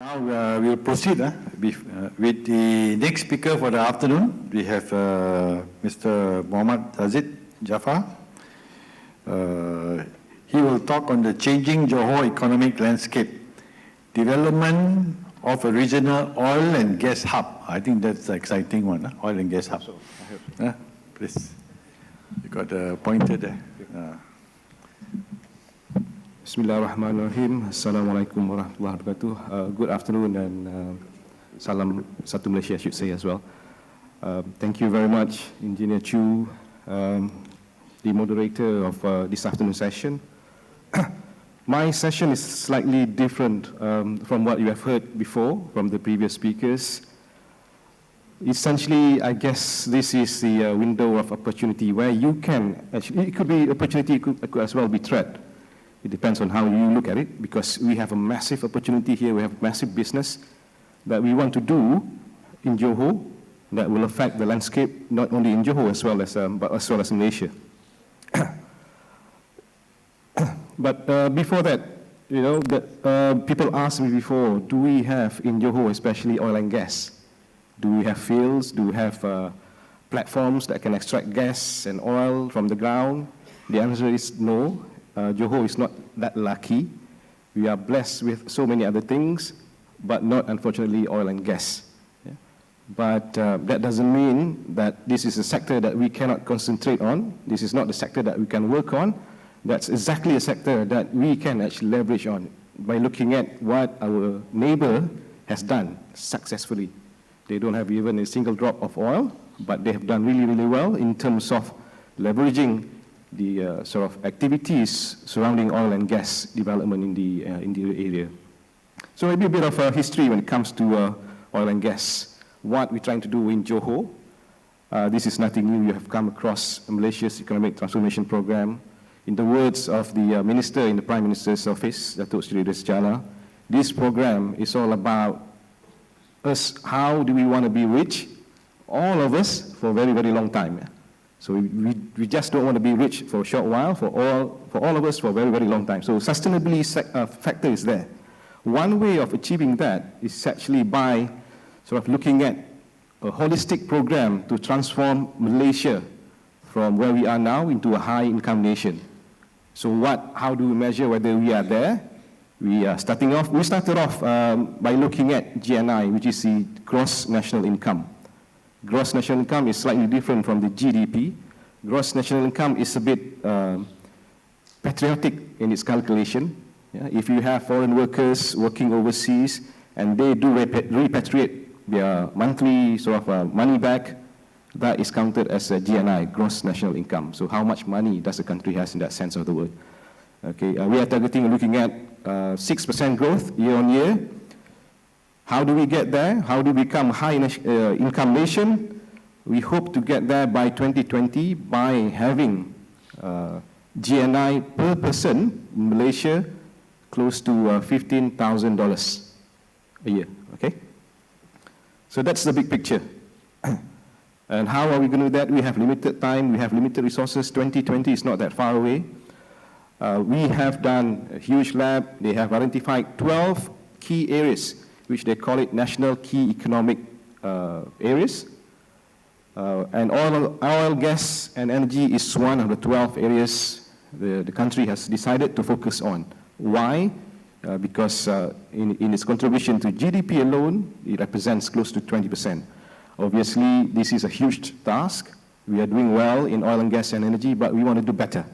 Now we'll proceed with the next speaker for the afternoon. We have Mr. Mohammad Zazid Jafar. He will talk on the changing Johor economic landscape, development of a regional oil and gas hub. I think that's an exciting one, oil and gas hub. Please, you got the pointer there. Bismillahirrahmanirrahim. Assalamualaikum warahmatullahi wabarakatuh. Good afternoon and salam satu Malaysia, I should say as well. Thank you very much, Engineer Chu, the moderator of this afternoon session. My session is slightly different from what you have heard before from the previous speakers. Essentially, I guess this is the window of opportunity where you can, actually, it could be opportunity, it could as well be threat. It depends on how you look at it, because we have a massive opportunity here, we have massive business that we want to do in Johor that will affect the landscape, not only in Johor as well as, but as well as in Malaysia. But before that, you know, people asked me before, do we have in Johor, especially oil and gas? Do we have fields? Do we have platforms that can extract gas and oil from the ground? The answer is no. Johor is not that lucky. We are blessed with so many other things, but not, unfortunately, oil and gas. Yeah? But that doesn't mean that this is a sector that we cannot concentrate on. This is not the sector that we can work on. That's exactly a sector that we can actually leverage on by looking at what our neighbor has done successfully. They don't have even a single drop of oil, but they have done really, really well in terms of leveraging the sort of activities surrounding oil and gas development in the area. So maybe a bit of history when it comes to oil and gas. What we're trying to do in Johor. This is nothing new. You have come across Malaysia's Economic Transformation Program. In the words of the Minister in the Prime Minister's Office, Datuk Seri Resjala, this program is all about us, how do we want to be rich, all of us, for a very, very long time. So we just don't want to be rich for a short while, for all of us for a very, very long time. So sustainability factor is there. One way of achieving that is actually by sort of looking at a holistic program to transform Malaysia from where we are now into a high-income nation. So how do we measure whether we are there? We started off by looking at GNI, which is the gross national income. Gross national income is slightly different from the GDP. Gross national income is a bit patriotic in its calculation. Yeah? If you have foreign workers working overseas and they do repatriate their monthly sort of money back, that is counted as a GNI, gross national income. So how much money does the country has in that sense of the word? Okay, we are targeting looking at 6% growth year on year. How do we get there? How do we become a high-income nation? We hope to get there by 2020 by having GNI per person in Malaysia close to $15,000 a year, okay? So that's the big picture. And how are we going to do that? We have limited time, we have limited resources. 2020 is not that far away. We have done a huge lab. They have identified 12 key areas, which they call it national key economic areas. And oil, gas, and energy is one of the 12 areas the country has decided to focus on. Why? Because in its contribution to GDP alone, it represents close to 20%. Obviously, this is a huge task. We are doing well in oil and gas and energy, but we want to do better.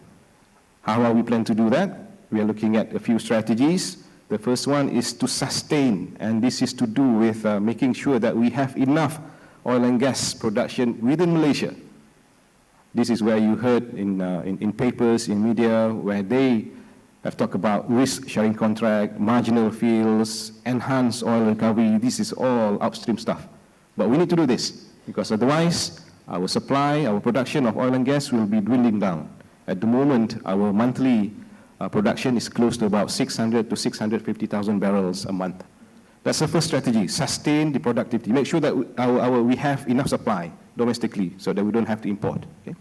How are we planning to do that? We are looking at a few strategies. The first one is to sustain, and this is to do with making sure that we have enough oil and gas production within Malaysia. This is where you heard in papers, in media, where they have talked about risk-sharing contract, marginal fields, enhanced oil recovery. This is all upstream stuff. But we need to do this, because otherwise, our supply, our production of oil and gas will be dwindling down. At the moment, our monthly production is close to about 600 to 650,000 barrels a month. That's the first strategy, sustain the productivity. Make sure that we have enough supply domestically so that we don't have to import. Okay?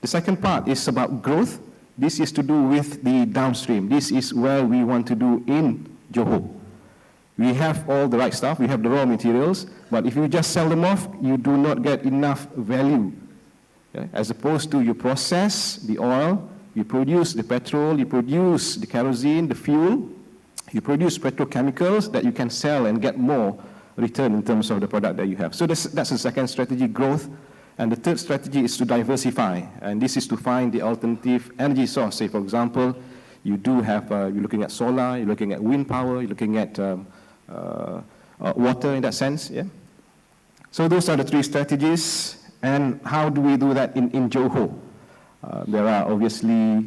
The second part is about growth. This is to do with the downstream. This is where we want to do in Johor. We have all the right stuff, we have the raw materials, but if you just sell them off, you do not get enough value. Okay? As opposed to you process the oil, you produce the petrol, you produce the kerosene, the fuel, you produce petrochemicals that you can sell and get more return in terms of the product that you have. So that's the second strategy, growth. And the third strategy is to diversify. And this is to find the alternative energy source. Say, for example, you do have, you're looking at solar, you're looking at wind power, you're looking at water in that sense. Yeah? So those are the three strategies. And how do we do that in Johor? There are obviously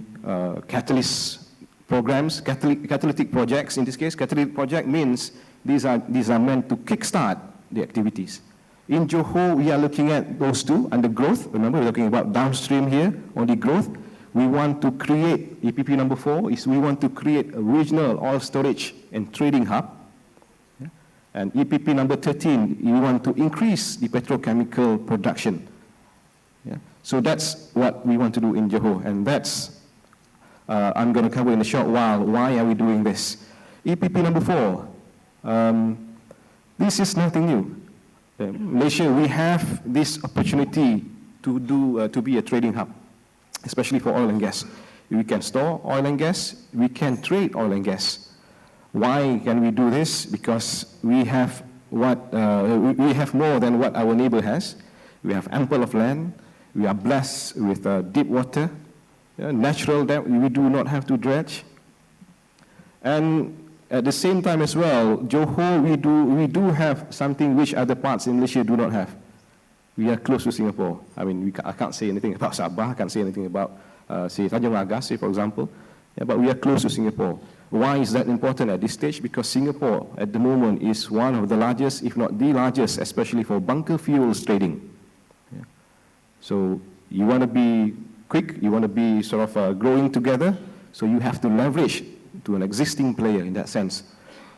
catalyst programs, catalytic projects in this case. Catalytic project means these are meant to kickstart the activities. In Johor, we are looking at those two under growth. Remember, we're talking about downstream here, only growth. We want to create, EPP number 4 is we want to create a regional oil storage and trading hub. Yeah? And EPP number 13, we want to increase the petrochemical production. Yeah? So that's what we want to do in Johor, and that's I'm going to cover in a short while. Why are we doing this? EPP number 4, this is nothing new. Malaysia, we have this opportunity to be a trading hub, especially for oil and gas. We can store oil and gas, we can trade oil and gas. Why can we do this? Because we have we have more than what our neighbor has. We have ample of land, we are blessed with deep water, natural depth, we do not have to dredge. And at the same time as well, Johor, we do have something which other parts in Malaysia do not have. We are close to Singapore. I mean, I can't say anything about Sabah, I can't say anything about, say, Tanjung Agas, say, for example. Yeah, but we are close to Singapore. Why is that important at this stage? Because Singapore, at the moment, is one of the largest, if not the largest, especially for bunker fuels trading. Yeah. So you want to be quick, you want to be sort of growing together, so you have to leverage to an existing player in that sense.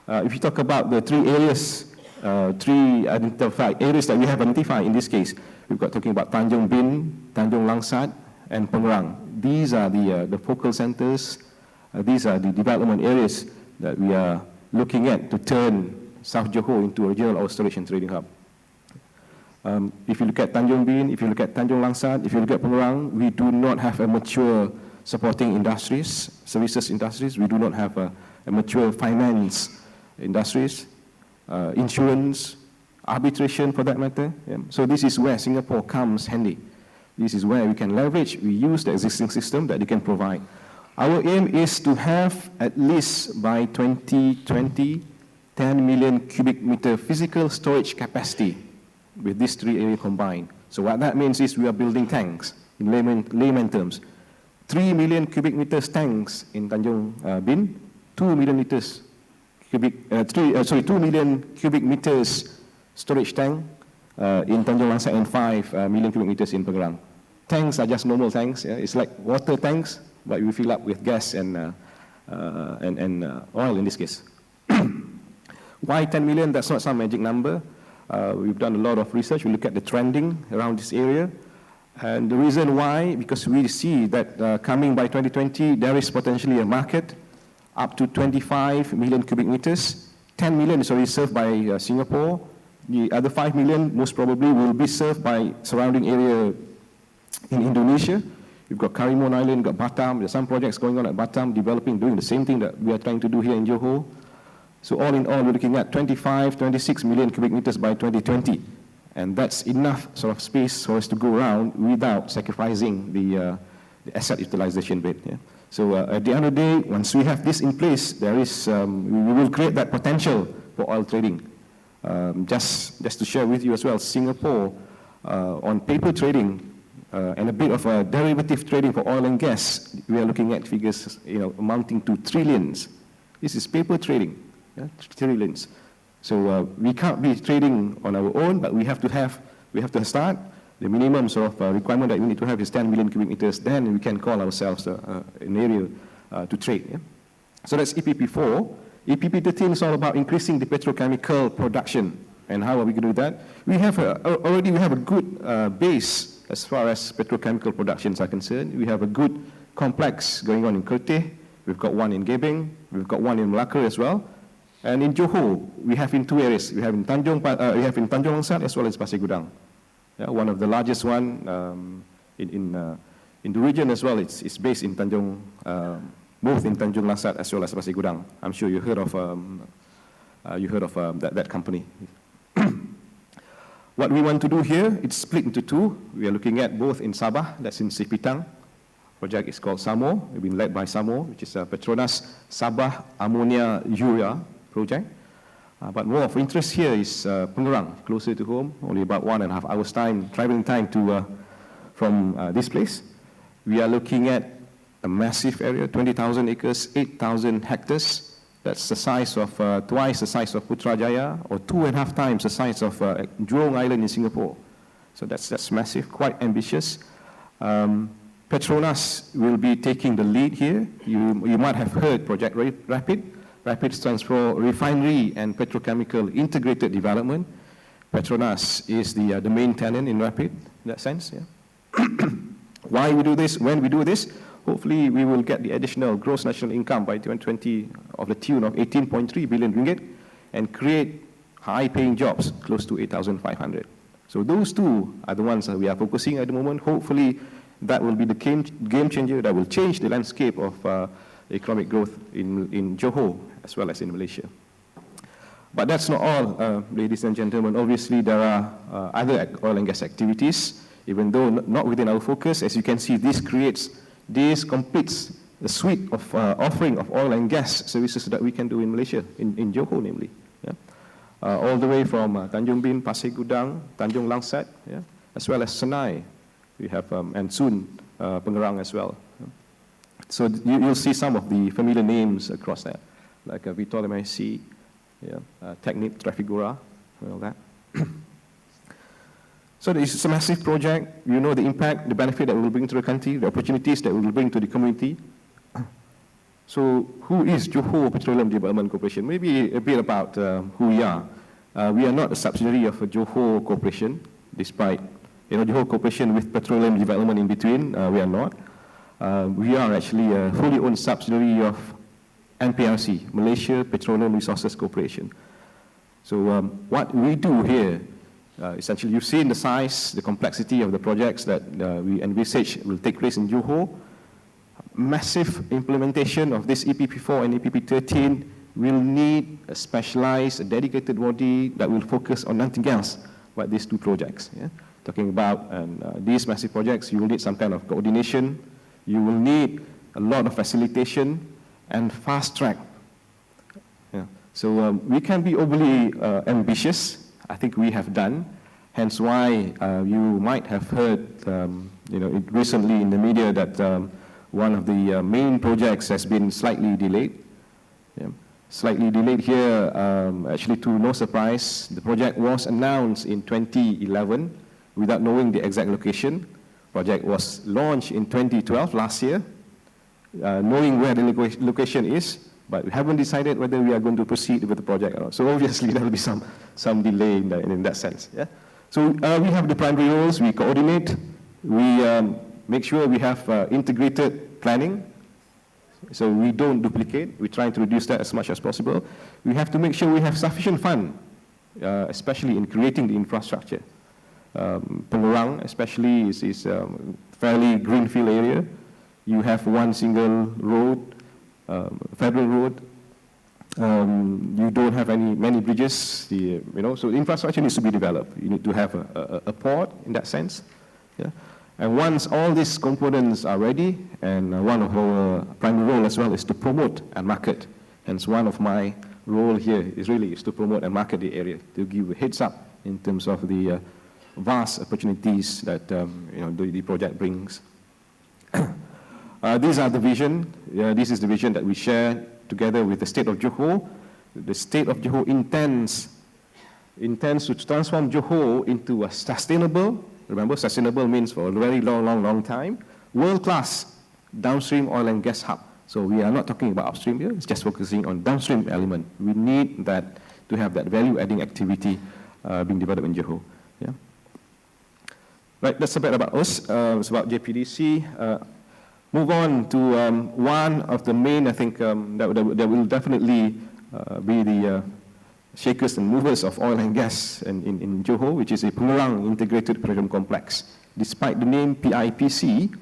If you talk about the three areas, three identified areas that we have identified in this case, we've got talking about Tanjung Bin, Tanjung Langsat, and Pengerang. These are the focal centers, these are the development areas that we are looking at to turn South Johor into a regional oil storage and trading hub. If you look at Tanjung Bin, if you look at Tanjung Langsat, if you look at Pengerang, we do not have a mature supporting industries, services industries. We do not have a mature finance industries, insurance, arbitration for that matter. Yeah. So this is where Singapore comes handy. This is where we can leverage, we use the existing system that they can provide. Our aim is to have at least by 2020, 10 million cubic meter physical storage capacity with these three areas combined. So what that means is we are building tanks, in layman terms. 3 million cubic meters tanks in Tanjung Bin, 2 million liters cubic, 2 million cubic meters storage tank in Tanjung Langsat, and 5 million cubic meters in Pengerang. Tanks are just normal tanks. Yeah? It's like water tanks, but we fill up with gas and oil in this case. Why 10 million? That's not some magic number. We've done a lot of research. We look at the trending around this area. And the reason why, because we see that coming by 2020, there is potentially a market up to 25 million cubic meters. 10 million is already served by Singapore. The other 5 million most probably will be served by surrounding area in Indonesia. You've got Karimun Island, you've got Batam. There's some projects going on at Batam, developing, doing the same thing that we are trying to do here in Johor. So all in all, we're looking at 25, 26 million cubic meters by 2020. And that's enough sort of space for us to go around without sacrificing the asset utilization rate. Yeah? So at the end of the day, once we have this in place, there is, we will create that potential for oil trading. Just to share with you as well, Singapore on paper trading and a bit of a derivative trading for oil and gas, we are looking at figures amounting to trillions. This is paper trading, trillions. So we can't be trading on our own, but we have to start. The minimum sort of requirement that we need to have is 10 million cubic meters. Then we can call ourselves an area to trade. Yeah? So that's EPP 4. EPP 13 is all about increasing the petrochemical production. And how are we going to do that? We have already we have a good base as far as petrochemical productions are concerned. We have a good complex going on in Kerteh. We've got one in Gebeng. We've got one in Malacca as well. And in Johor, we have in two areas. We have in Tanjung Langsat as well as Pasir Gudang. Yeah, one of the largest one in the region as well. It's based in Tanjung, both in Tanjung Langsat as well as Pasir Gudang. I'm sure you heard of that company. What we want to do here, it's split into two. We are looking at both in Sabah, that's in Sipitang. Project is called SAMO, it's been led by SAMO, which is Petronas Sabah Ammonia Urea project. But more of interest here is Pengerang, closer to home, only about 1.5 hours traveling time from this place. We are looking at a massive area, 20,000 acres, 8,000 hectares. That's the size of, twice the size of Putrajaya, or 2.5 times the size of Jurong Island in Singapore. So that's massive, quite ambitious. Petronas will be taking the lead here. You might have heard Project Rapid stands for Refinery and Petrochemical Integrated Development. Petronas is the main tenant in Rapid, in that sense. Yeah. Why we do this? When we do this, hopefully we will get the additional gross national income by 2020 of the tune of 18.3 billion ringgit and create high-paying jobs, close to 8,500. So those two are the ones that we are focusing at the moment. Hopefully that will be the game changer that will change the landscape of economic growth in Johor as well as in Malaysia. But that's not all, ladies and gentlemen. Obviously, there are other oil and gas activities, even though not within our focus. As you can see, this completes the suite of offering of oil and gas services that we can do in Malaysia, in Johor namely. Yeah? All the way from Tanjung Bin, Pasir Gudang, Tanjung Langsat, yeah? As well as Senai. We have, and soon, Pengerang as well. So you'll see some of the familiar names across there, like Vitor MIC, yeah, Technip, Trafigura, and all that. So it's a massive project. You know the impact, the benefit that we will bring to the country, the opportunities that we will bring to the community. So who is Johor Petroleum Development Corporation? Maybe a bit about who we are. We are not a subsidiary of a Johor Corporation, despite Johor Corporation with petroleum development in between. We are not. We are actually a fully owned subsidiary of MPRC, Malaysia Petroleum Resources Corporation. So what we do here, essentially you've seen the size, the complexity of the projects that we envisage will take place in Johor. Massive implementation of this EPP4 and EPP13 will need a specialized, a dedicated body that will focus on nothing else but these two projects. Yeah? Talking about these massive projects, you will need some kind of coordination. You will need a lot of facilitation and fast track. Yeah. So we can be overly ambitious. I think we have done. Hence why you might have heard, recently in the media that one of the main projects has been slightly delayed. Yeah. Slightly delayed here, actually to no surprise. The project was announced in 2011 without knowing the exact location. Project was launched in 2012, last year, knowing where the location is, but we haven't decided whether we are going to proceed with the project or not. So obviously there will be some delay in that sense. Yeah? So we have the primary roles, we coordinate, we make sure we have integrated planning, so we don't duplicate, we try to reduce that as much as possible. We have to make sure we have sufficient fund, especially in creating the infrastructure. Pengerang especially is a fairly greenfield area. You have one single road, federal road. You don't have many bridges. So the infrastructure needs to be developed. You need to have a port in that sense. Yeah? And once all these components are ready, and one of our primary role as well is to promote and market. Hence one of my role here is to promote and market the area, to give a heads up in terms of the vast opportunities that the project brings. These are the vision. This is the vision that we share together with the state of Johor. The state of Johor intends to transform Johor into a sustainable, remember sustainable means for a very long time, world-class downstream oil and gas hub. So we are not talking about upstream here, it's just focusing on downstream element. We need that to have that value-adding activity being developed in Johor. Yeah. Right, that's a bit about us. It's about JPDC. Move on to one of the main, I think, that will definitely be the shakers and movers of oil and gas in Johor, which is a Pengerang Integrated Petroleum Complex. Despite the name PIPC,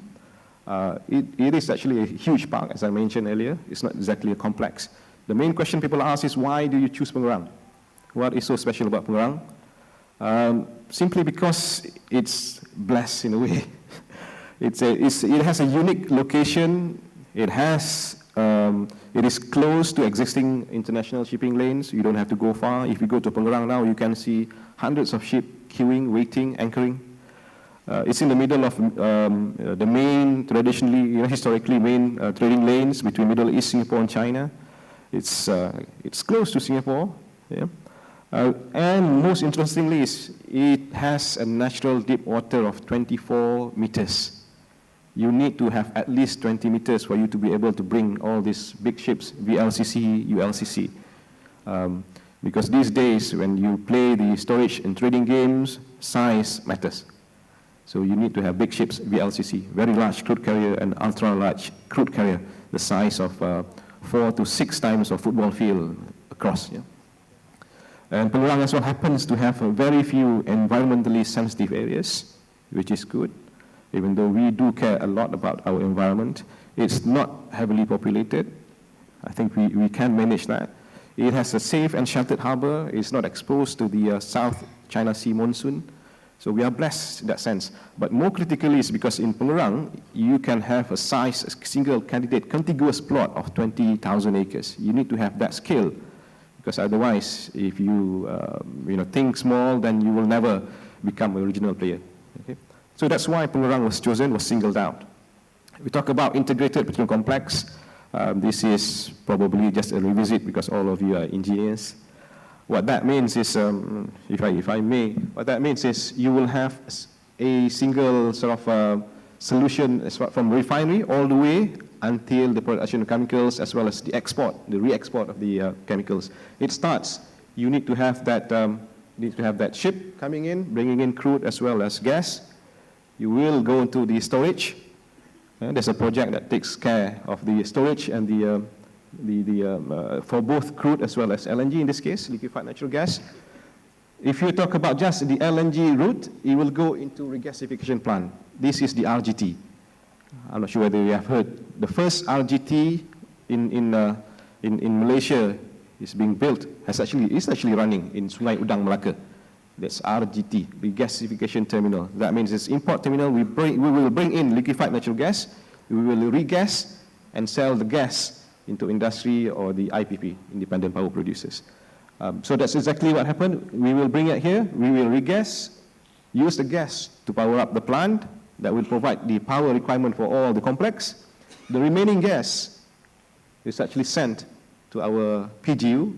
it is actually a huge park, as I mentioned earlier. It's not exactly a complex. The main question people ask is, why do you choose Pengerang? What is so special about Pengerang? Simply because it's blessed in a way. It has a unique location. It is close to existing international shipping lanes. You don't have to go far. If you go to Pengerang now, you can see hundreds of ships queuing, waiting, anchoring. It's in the middle of the main, traditionally, historically main trading lanes between Middle East, Singapore, and China. It's close to Singapore, yeah. And most interestingly, it has a natural deep water of 24 meters. You need to have at least 20 meters for you to be able to bring all these big ships, VLCC, ULCC. Because these days, when you play the storage and trading games, size matters. So you need to have big ships, VLCC, very large crude carrier and ultra-large crude carrier, the size of 4 to 6 times a football field across. Yeah? And Pengerang as well happens to have very few environmentally sensitive areas, which is good. Even though we do care a lot about our environment, it's not heavily populated. I think we can manage that. It has a safe and sheltered harbor. It's not exposed to the South China Sea monsoon. So we are blessed in that sense. But more critically is because in Pengerang, you can have a single candidate contiguous plot of 20,000 acres. You need to have that scale, because otherwise, if you think small, then you will never become a regional player. Okay? So that's why Pengerang was chosen, was singled out. We talk about integrated petroleum complex. This is probably just a revisit because all of you are engineers. What that means is, if I may, what that means is you will have a single sort of solution from refinery all the way until the production of chemicals, as well as the export, the re-export of the chemicals. It starts. You need to have that ship coming in, bringing in crude as well as gas. You will go into the storage. There's a project that takes care of the storage and for both crude as well as LNG in this case, liquefied natural gas. If you talk about just the LNG route, it will go into regasification plant. This is the RGT. I'm not sure whether you have heard. The first RGT in Malaysia is being built. Is actually running in Sungai Udang, Melaka. That's RGT, regasification terminal. That means it's import terminal. We will bring in liquefied natural gas. We will regas and sell the gas into industry or the IPP, independent power producers. So that's exactly what happened. We will bring it here. We will regas, use the gas to power up the plant that will provide the power requirement for all the complex. The remaining gas is actually sent to our PGU,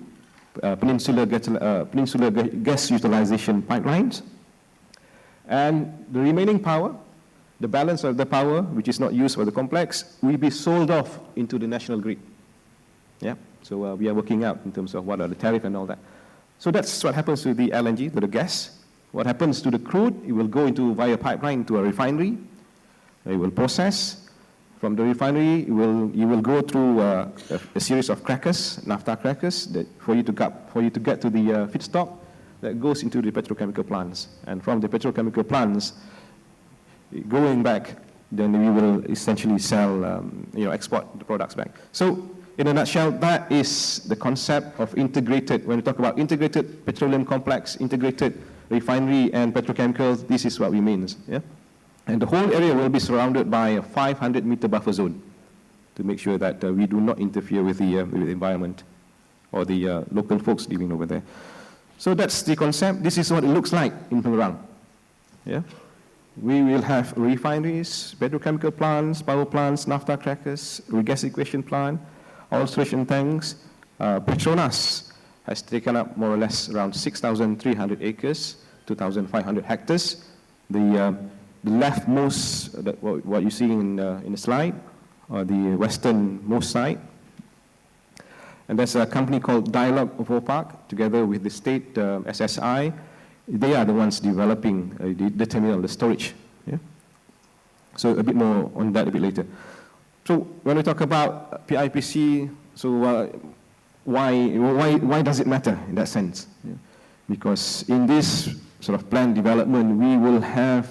Peninsular Gas Utilization Pipelines. And the remaining power, the balance of the power, which is not used for the complex, will be sold off into the national grid. Yeah? So we are working out in terms of what are the tariff and all that. So that's what happens to the LNG, to the gas. What happens to the crude, it will go via pipeline to a refinery. It will process. From the refinery, you will go through a series of crackers, naphtha crackers, for you to get to the feedstock that goes into the petrochemical plants. And from the petrochemical plants, going back, then we will essentially sell, export the products back. So, in a nutshell, that is the concept of integrated. When we talk about integrated petroleum complex, integrated refinery and petrochemicals, this is what we mean. Yeah? And the whole area will be surrounded by a 500-meter buffer zone to make sure that we do not interfere with the environment or the local folks living over there. So that's the concept. This is what it looks like in Pengerang. Yeah? We will have refineries, petrochemical plants, power plants, naphtha crackers, regasification plant, oil storage tanks. Petronas has taken up more or less around 6,300 acres, 2,500 hectares. The leftmost, what you see in the slide, or the westernmost side. And there's a company called Dialog Park, together with the state SSI. They are the ones developing the terminal, the storage. Yeah? So a bit more on that a bit later. So when we talk about PIPC, so why does it matter in that sense? Yeah. Because in this sort of planned development, we will have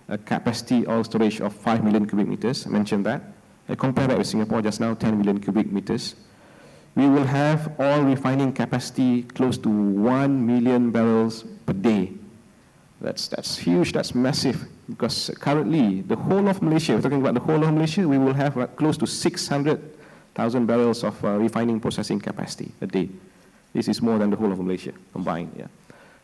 a capacity oil storage of 5 million cubic meters. I mentioned that. I compare that with Singapore just now, 10 million cubic meters. We will have oil refining capacity close to 1 million barrels per day. That's huge, that's massive, because currently the whole of Malaysia, we're talking about the whole of Malaysia, we will have close to 600,000 barrels of refining processing capacity a day. This is more than the whole of Malaysia combined. Yeah.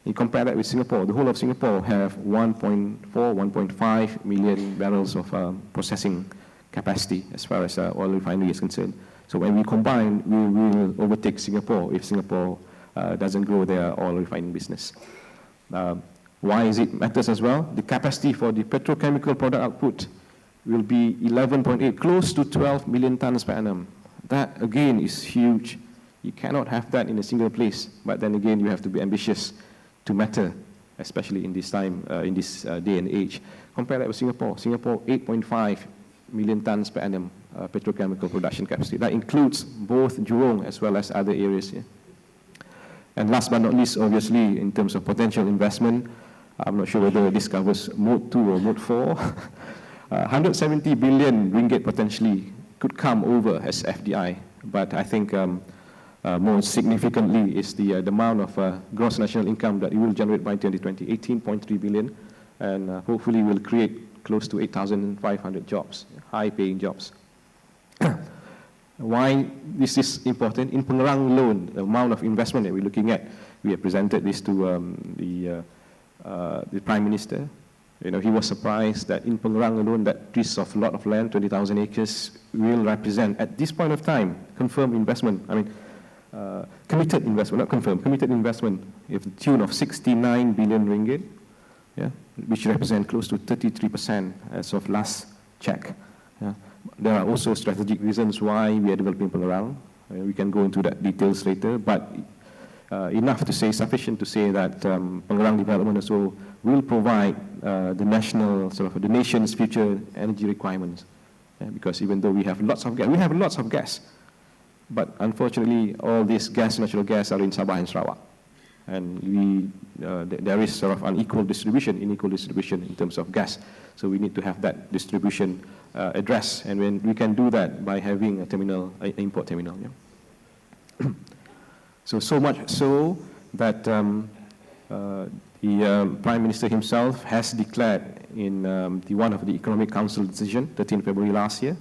You compare that with Singapore, the whole of Singapore have 1.4, 1.5 million barrels of processing capacity as far as oil refinery is concerned. So when we combine, we will overtake Singapore if Singapore doesn't grow their oil refining business. Why is it matters as well? The capacity for the petrochemical product output will be 11.8, close to 12 million tons per annum. That again is huge. You cannot have that in a single place. But then again, you have to be ambitious to matter, especially in this time, in this day and age. Compare that with Singapore. Singapore, 8.5 million tons per annum petrochemical production capacity. That includes both Jurong as well as other areas here. And last but not least, obviously, in terms of potential investment, I'm not sure whether this covers Mode 2 or Mode 4. 170 billion ringgit potentially could come over as FDI. But I think more significantly is the amount of gross national income that it will generate by 2020, 18.3 billion, and hopefully will create close to 8,500 jobs, high-paying jobs. Why this is important? In Pengerang alone, the amount of investment that we're looking at, we have presented this to the Prime Minister. You know, he was surprised that in Pengerang alone, that piece of lot of land, 20,000 acres, will represent, at this point of time, confirmed investment. I mean, committed investment, not confirmed, committed investment, of the tune of 69 billion ringgit, yeah, which represent close to 33% as of last check. Yeah. There are also strategic reasons why we are developing Pengerang. We can go into that details later, but enough to say, sufficient to say that Pengerang development also will provide the national, sort of the nation's future energy requirements. Yeah, because even though we have lots of gas, but unfortunately all this gas, natural gas, are in Sabah and Sarawak. And there is sort of unequal distribution, unequal distribution in terms of gas. So we need to have that distribution addressed, and when we can do that by having a terminal, an import terminal. Yeah. So much so that the Prime Minister himself has declared in one of the Economic Council decision, 13 February last year,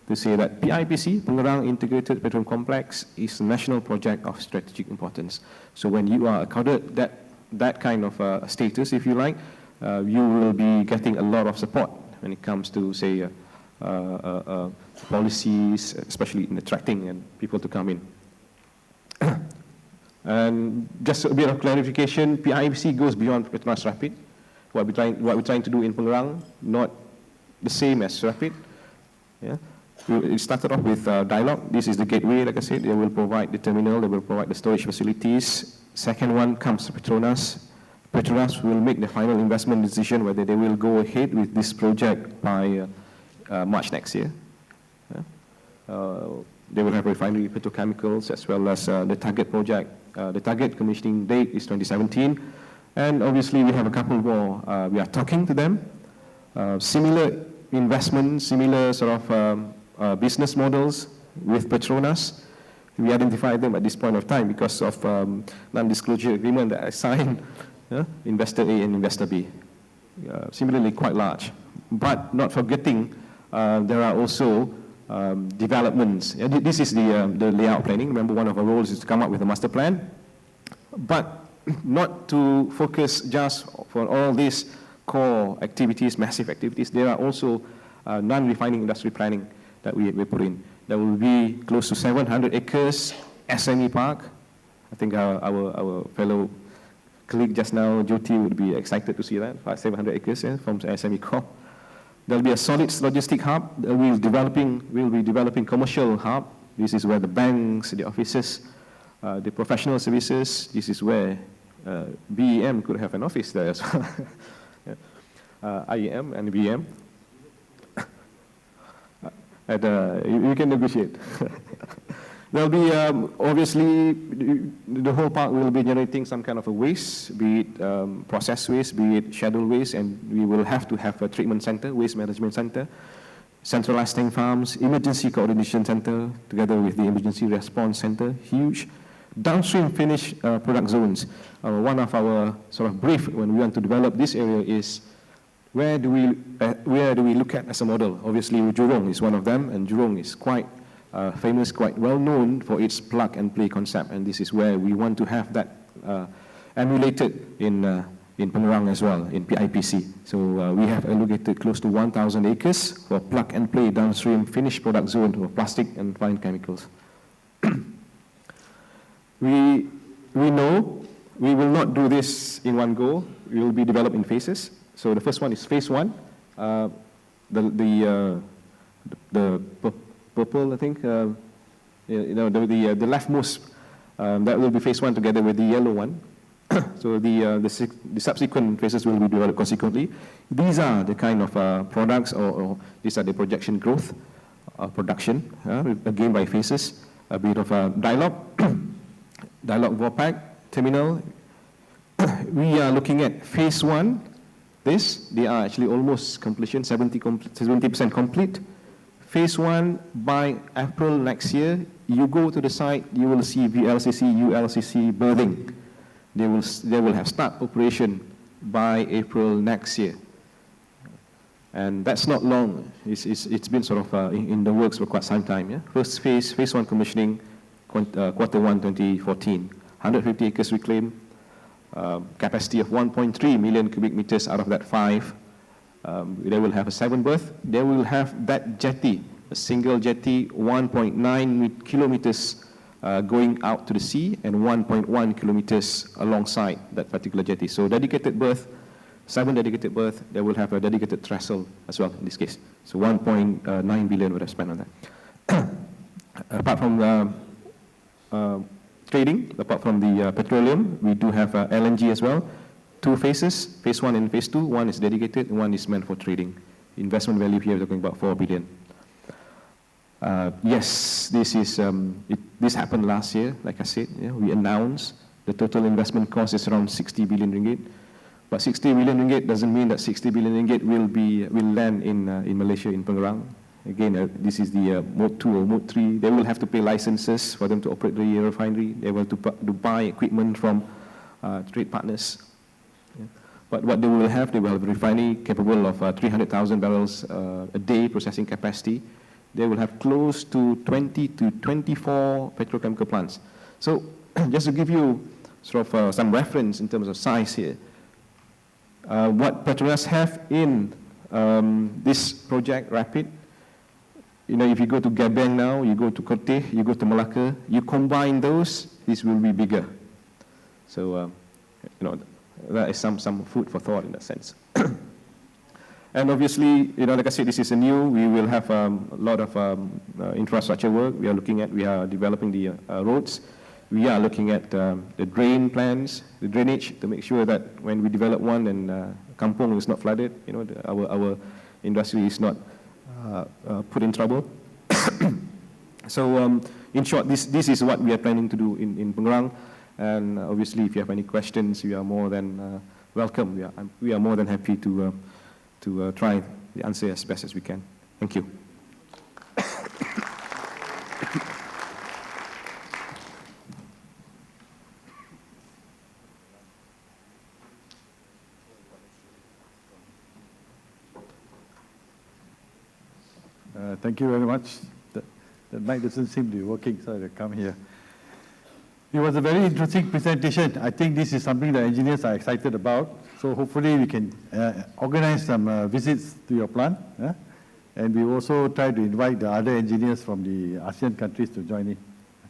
to say that PIPC, Pengerang Integrated Petroleum Complex, is a national project of strategic importance. So when you are accorded that kind of status, if you like, you will be getting a lot of support when it comes to, say, policies, especially in attracting and people to come in. And just a bit of clarification, PIPC goes beyond Petronas Rapid. What we're trying to do in Pengerang, not the same as Rapid. Yeah. It started off with Dialog. This is the gateway, like I said. They will provide the terminal, they will provide the storage facilities. Second one comes Petronas. Petronas will make the final investment decision whether they will go ahead with this project by March next year. Yeah. They will have refinery petrochemicals as well as the target project. The target commissioning date is 2017. And obviously we have a couple more. We are talking to them. Similar investment, similar sort of business models with Petronas. We identified them at this point of time because of non-disclosure agreement that I signed, Investor A and Investor B. Similarly quite large. But not forgetting, there are also developments. This is the layout planning. Remember, one of our roles is to come up with a master plan, but not to focus just for all these core activities, massive activities. There are also non-refining industry planning that we put in. There will be close to 700 acres SME park. I think our fellow colleague just now, Jyoti, would be excited to see that, 700 acres from SME Corp. There'll be a solid logistic hub. We'll be developing commercial hub. This is where the banks, the offices, the professional services, this is where BEM could have an office there as well. IEM and BEM. And you can negotiate. There'll be, obviously, the whole park will be generating some kind of a waste, be it processed waste, be it scheduled waste, and we will have to have a treatment center, waste management center, centralized tank farms, emergency coordination center, together with the emergency response center, huge. Downstream finished product zones. One of our sort of brief when we want to develop this area is where do we look at as a model? Obviously, Jurong is one of them, and Jurong is quite famous, quite well known for its plug and play concept, and this is where we want to have that emulated in Pengerang as well, in PIPC. So we have allocated close to 1,000 acres for plug and play downstream finished product zone for plastic and fine chemicals. We know we will not do this in one go. We will be developed in phases. So the first one is phase one. The purple, I think, the leftmost, that will be phase one together with the yellow one. So the subsequent phases will be developed consequently. These are the kind of products, or these are the projection growth production, again by phases. A bit of a dialogue, dialogue Vorpack terminal. We are looking at phase one. They are actually almost completion, 70% complete. Phase one, by April next year, you go to the site, you will see VLCC, ULCC berthing. They will have start operation by April next year. And that's not long. It's been sort of in the works for quite some time. Yeah? First phase one commissioning, quarter one 2014. 150 acres reclaimed, capacity of 1.3 million cubic meters out of that 5. They will have a 7 berth. They will have that jetty, a single jetty, 1.9 kilometers going out to the sea and 1.1 kilometers alongside that particular jetty. So dedicated berth, 7 dedicated berth. They will have a dedicated trestle as well in this case. So 1.9 billion would have spent on that. Apart from trading, apart from the petroleum, we do have LNG as well. 2 phases, phase 1 and phase 2. One is dedicated, one is meant for trading. Investment value here, we're talking about 4 billion. Yes, this happened last year, like I said. Yeah, we announced the total investment cost is around 60 billion ringgit. But 60 billion ringgit doesn't mean that 60 billion ringgit will land in Malaysia, in Pengerang. Again, this is the mode 2 or mode 3. They will have to pay licenses for them to operate the refinery. They will have to buy equipment from trade partners. Yeah. But what they will have a refinery capable of 300,000 barrels a day processing capacity. They will have close to 20 to 24 petrochemical plants. So just to give you sort of some reference in terms of size here, what Petronas have in this project, Rapid, if you go to Gabang now, you go to Koteh, you go to Malacca, you combine those, this will be bigger. So, that is some food for thought in that sense. And obviously, like I said, this is we will have a lot of infrastructure work. We are developing the roads. We are looking at the drain plans, the drainage, to make sure that when we develop one, then Kampong is not flooded. Our industry is not put in trouble. So, in short, this is what we are planning to do in Pengerang. And obviously, if you have any questions, we are more than welcome. We are more than happy to try the answer as best as we can. Thank you. Thank you very much. The mic doesn't seem to be working, so I come here. It was a very interesting presentation. I think this is something that engineers are excited about. So hopefully we can organize some visits to your plant. And we also try to invite the other engineers from the ASEAN countries to join in.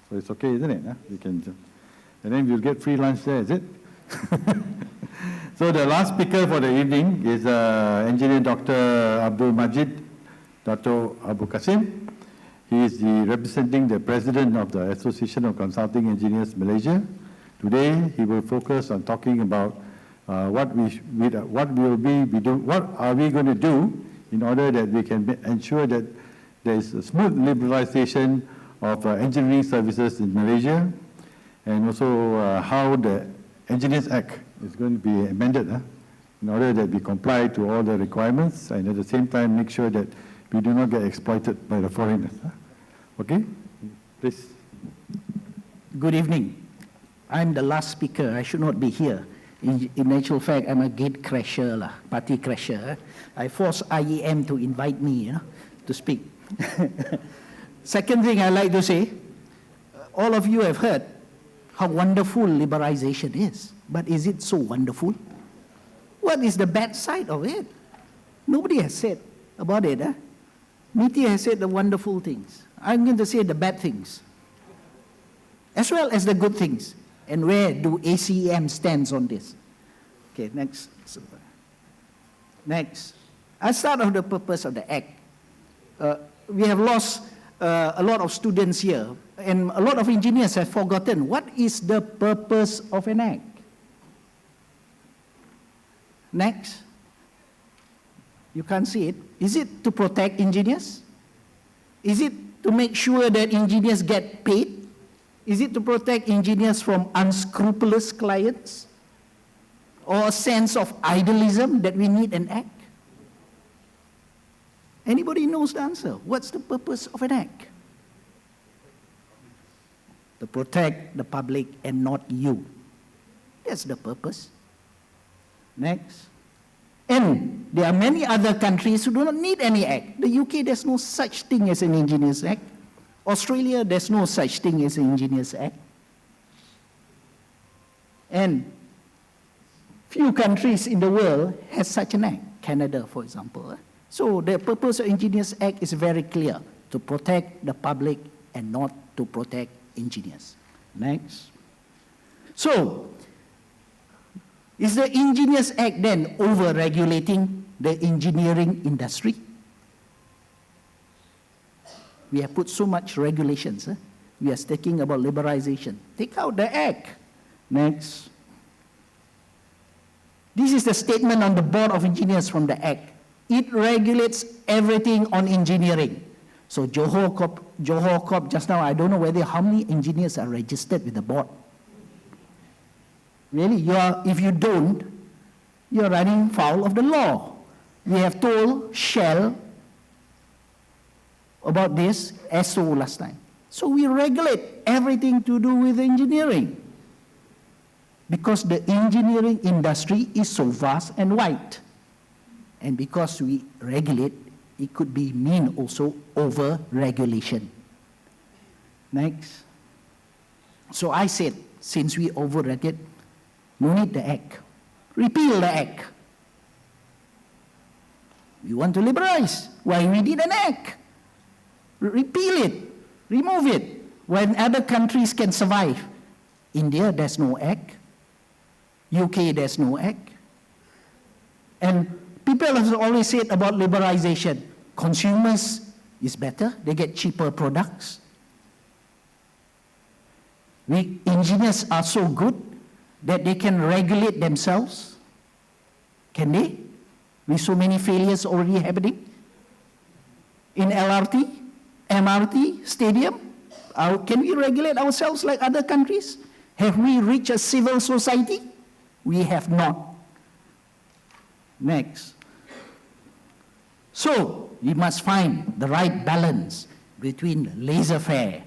So it's okay, isn't it? We can, and then we'll get free lunch there, is it? So the last speaker for the evening is engineer Dr. Abdul Majid, Dr. Abu Qasim. He is representing the president of the Association of Consulting Engineers Malaysia. Today, he will focus on talking about what are we going to do in order that we can ensure that there is a smooth liberalization of engineering services in Malaysia, and also how the Engineers Act is going to be amended in order that we comply to all the requirements, and at the same time make sure that we do not get exploited by the foreigners. Okay? Please. Good evening. I'm the last speaker. I should not be here. In actual fact, I'm a gate crasher, party crasher. I forced IEM to invite me to speak. Second thing I like to say, all of you have heard how wonderful liberalization is. But is it so wonderful? What is the bad side of it? Nobody has said about it. Niti has said the wonderful things. I'm going to say the bad things, as well as the good things. And where do ACEM stands on this? Okay, next. Next. I'll start on the purpose of the Act. We have lost a lot of students here, and a lot of engineers have forgotten what is the purpose of an Act. Next. You can't see it. Is it to protect engineers? Is it to make sure that engineers get paid? Is it to protect engineers from unscrupulous clients? Or a sense of idealism that we need an Act? Anybody knows the answer? What's the purpose of an Act? To protect the public and not you. That's the purpose. Next. And there are many other countries who do not need any Act. The UK, there's no such thing as an Engineers Act. Australia, there's no such thing as an Engineers Act. And few countries in the world have such an act. Canada, for example. So the purpose of Engineers Act is very clear, to protect the public and not to protect engineers. Next. So, is the Engineers Act then over-regulating the engineering industry? We have put so much regulations. We are speaking about liberalization. Take out the Act. Next. This is the statement on the Board of Engineers from the Act. It regulates everything on engineering. So Johor Corp, just now, I don't know how many engineers are registered with the board. Really, if you don't, you're running foul of the law. We have told Shell about this, SO last time. So we regulate everything to do with engineering, because the engineering industry is so vast and wide. And because we regulate, it could be mean also over-regulation. Next. So I said, since we over-regulate, no need the Act. Repeal the Act. We want to liberalize. Why we need an Act? Repeal it. Remove it. When other countries can survive. India, there's no Act. UK, there's no Act. And people have always said about liberalization, consumers is better, they get cheaper products. We engineers are so good that they can regulate themselves. Can they? With so many failures already happening? In LRT, MRT, stadium, can we regulate ourselves like other countries? Have we reached a civil society? We have not. Next. So, we must find the right balance between laissez-faire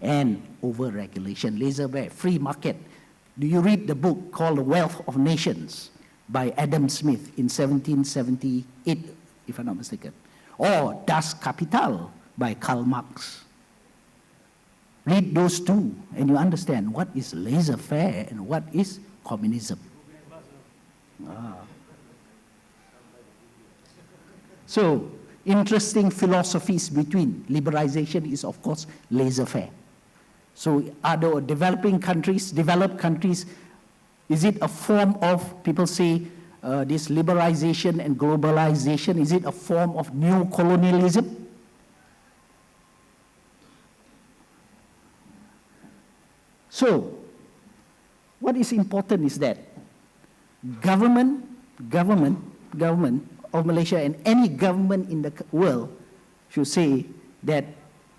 and over-regulation. Laissez-faire, free market. Do you read the book called The Wealth of Nations by Adam Smith in 1778, if I'm not mistaken? Or Das Kapital by Karl Marx. Read those two, and you understand what is laissez-faire and what is communism. So, interesting philosophies between liberalization is, of course, laissez-faire. So, are the developing countries, developed countries, is it a form of, people say, this liberalization and globalization, is it a form of new colonialism? So, what is important is that government of Malaysia and any government in the world should say that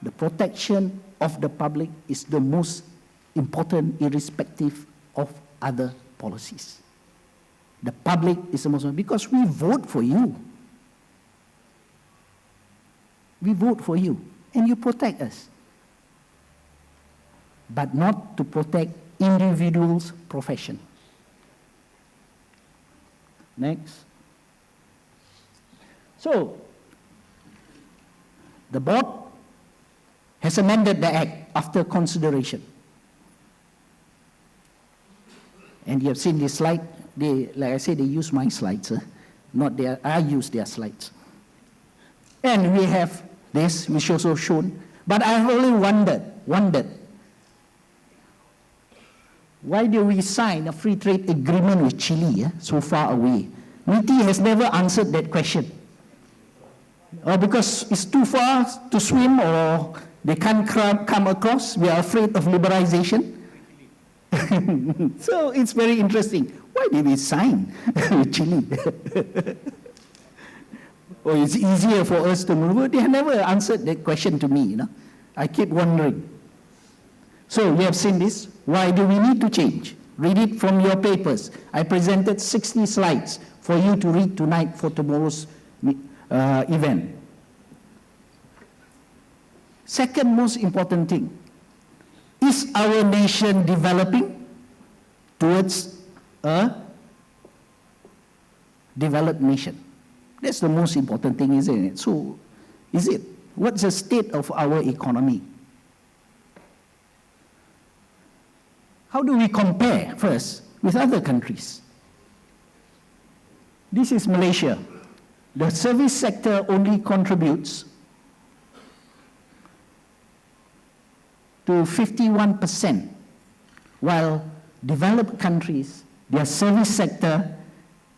the protection of the public is the most important, irrespective of other policies. The public is the most important, because we vote for you. We vote for you, and you protect us. But not to protect individuals' profession. Next. So, the board has amended the Act after consideration. And you have seen this slide. Like I said, they use my slides, not their, I use their slides. And we have this, which also shown, but I have only wondered, why do we sign a free trade agreement with Chile so far away? MITI has never answered that question. Or because it's too far to swim, or they can't come across, we are afraid of liberalization. So it's very interesting. Why did we sign with Chile? Or it's easier for us to move. They have never answered that question to me. I keep wondering. So we have seen this. Why do we need to change? Read it from your papers. I presented 60 slides for you to read tonight for tomorrow's event. Second most important thing, is our nation developing towards a developed nation? That's the most important thing, isn't it? So, is it? What's the state of our economy? How do we compare, first, with other countries? This is Malaysia. The service sector only contributes to 51%, while developed countries, their service sector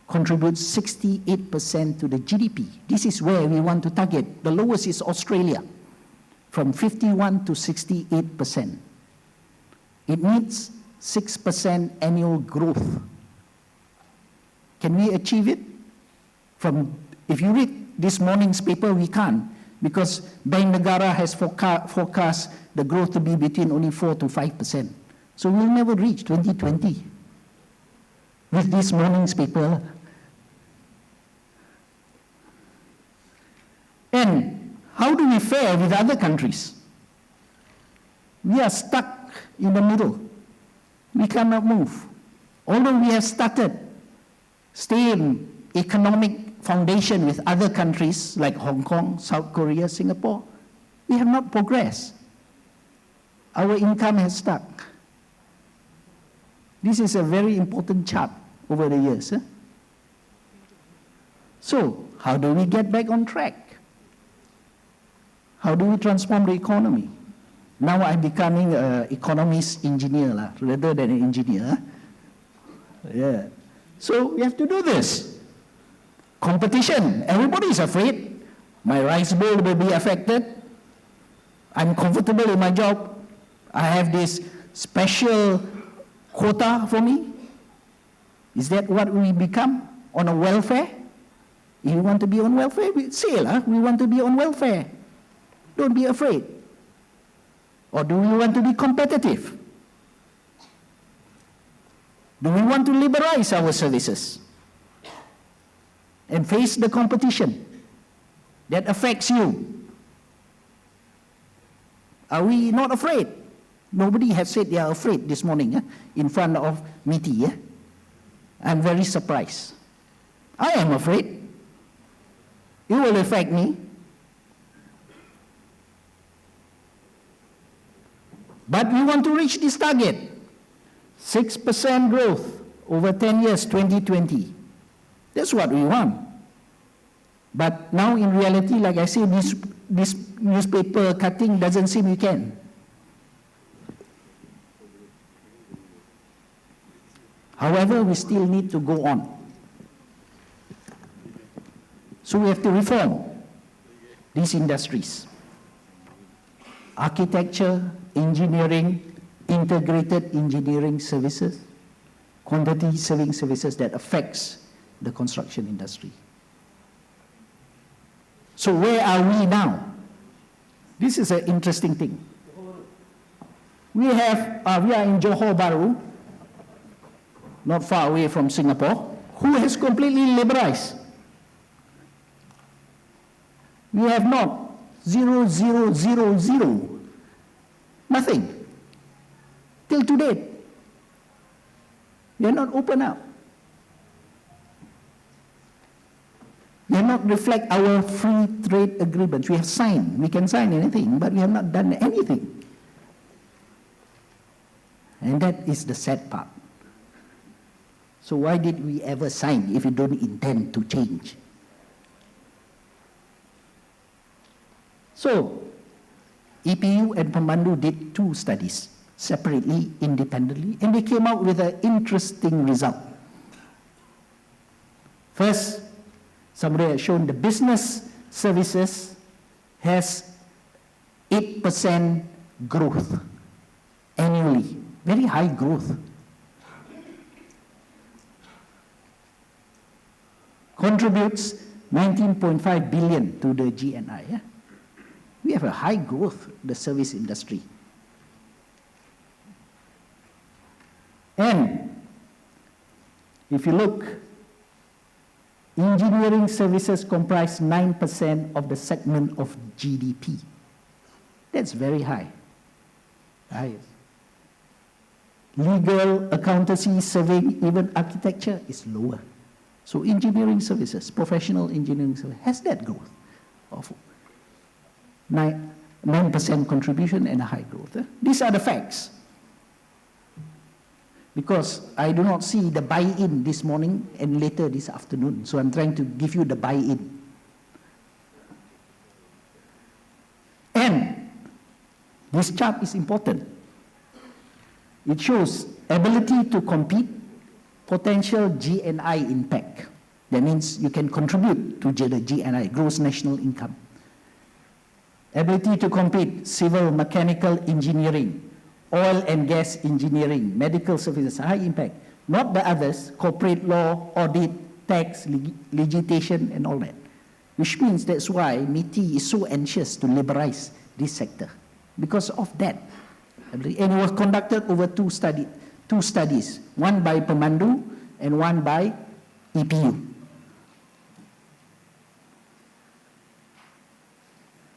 contributes 68% to the GDP. This is where we want to target. The lowest is Australia, from 51 to 68%. It needs 6% annual growth. Can we achieve it? If you read this morning's paper, we can't, because Bank Negara has forecast the growth to be between only 4 to 5%. So we'll never reach 2020 with this morning's paper. And how do we fare with other countries? We are stuck in the middle. We cannot move. Although we have started same economic foundation with other countries like Hong Kong, South Korea, Singapore, we have not progressed. Our income has stuck. This is a very important chart over the years. So, how do we get back on track? How do we transform the economy? Now I'm becoming an economist engineer rather than an engineer. Yeah. So we have to do this. Competition. Everybody is afraid. My rice bowl will be affected. I'm comfortable in my job. I have this special quota for me. Is that what we become on a welfare? If you want to be on welfare, say, we want to be on welfare. Don't be afraid. Or do we want to be competitive? Do we want to liberalize our services and face the competition that affects you? Are we not afraid? Nobody has said they are afraid this morning in front of MITI. I'm very surprised. I am afraid. It will affect me. But we want to reach this target. 6% growth over 10 years, 2020. That's what we want. But now in reality, like I say, this newspaper cutting doesn't seem we can. However, we still need to go on. So we have to reform these industries. Architecture, engineering, integrated engineering services, quantity saving services that affects the construction industry. So where are we now? This is an interesting thing. we are in Johor Bahru, not far away from Singapore, who has completely liberalized. We have not, 0, 0, 0, 0, nothing, till today. We are not open up. We have not reflect our free trade agreements. We have signed, we can sign anything, but we have not done anything. And that is the sad part. So why did we ever sign if we don't intend to change? So, EPU and Pemandu did 2 studies, separately, independently, and they came out with an interesting result. First, somebody has shown the business services has 8% growth annually, very high growth. Contributes 19.5 billion to the GNI. Yeah? We have a high growth, the service industry. And if you look, engineering services comprise 9% of the segment of GDP. That's very high. Highest. Legal, accountancy, surveying, even architecture is lower. So engineering services, professional engineering services, has that growth of 9% contribution and a high growth. These are the facts. Because I do not see the buy-in this morning and later this afternoon. So I'm trying to give you the buy-in. And this chart is important. It shows ability to compete, potential GNI impact. That means you can contribute to the GNI, gross national income. Ability to compete, civil, mechanical engineering, oil and gas engineering, medical services, high impact. Not the others, corporate law, audit, tax, legislation, and all that. Which means that's why MITI is so anxious to liberalize this sector. Because of that. And it was conducted over two studies, one by Pemandu and one by EPU.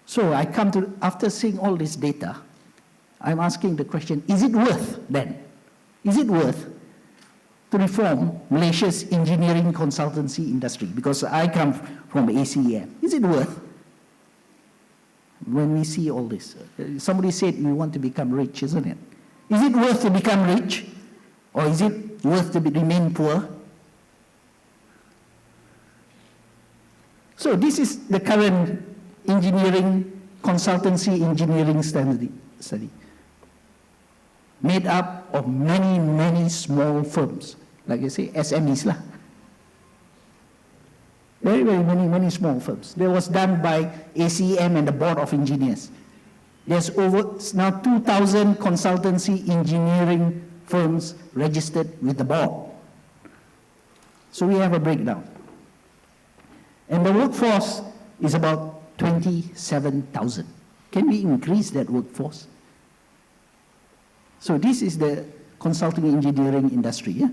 So I come to, after seeing all this data, I'm asking the question, is it worth then? Is it worth to reform Malaysia's engineering consultancy industry? Because I come from ACEM. Is it worth? When we see all this, somebody said you want to become rich, isn't it? Is it worth to become rich? Or is it worth to remain poor? So this is the current engineering, consultancy engineering study, made up of many, many small firms. Like I say, SMEs lah. Very, very many small firms. That was done by ACM and the Board of Engineers. There's over now 2,000 consultancy engineering firms registered with the board. So we have a breakdown. And the workforce is about 27,000. Can we increase that workforce? So this is the consulting engineering industry. Yeah?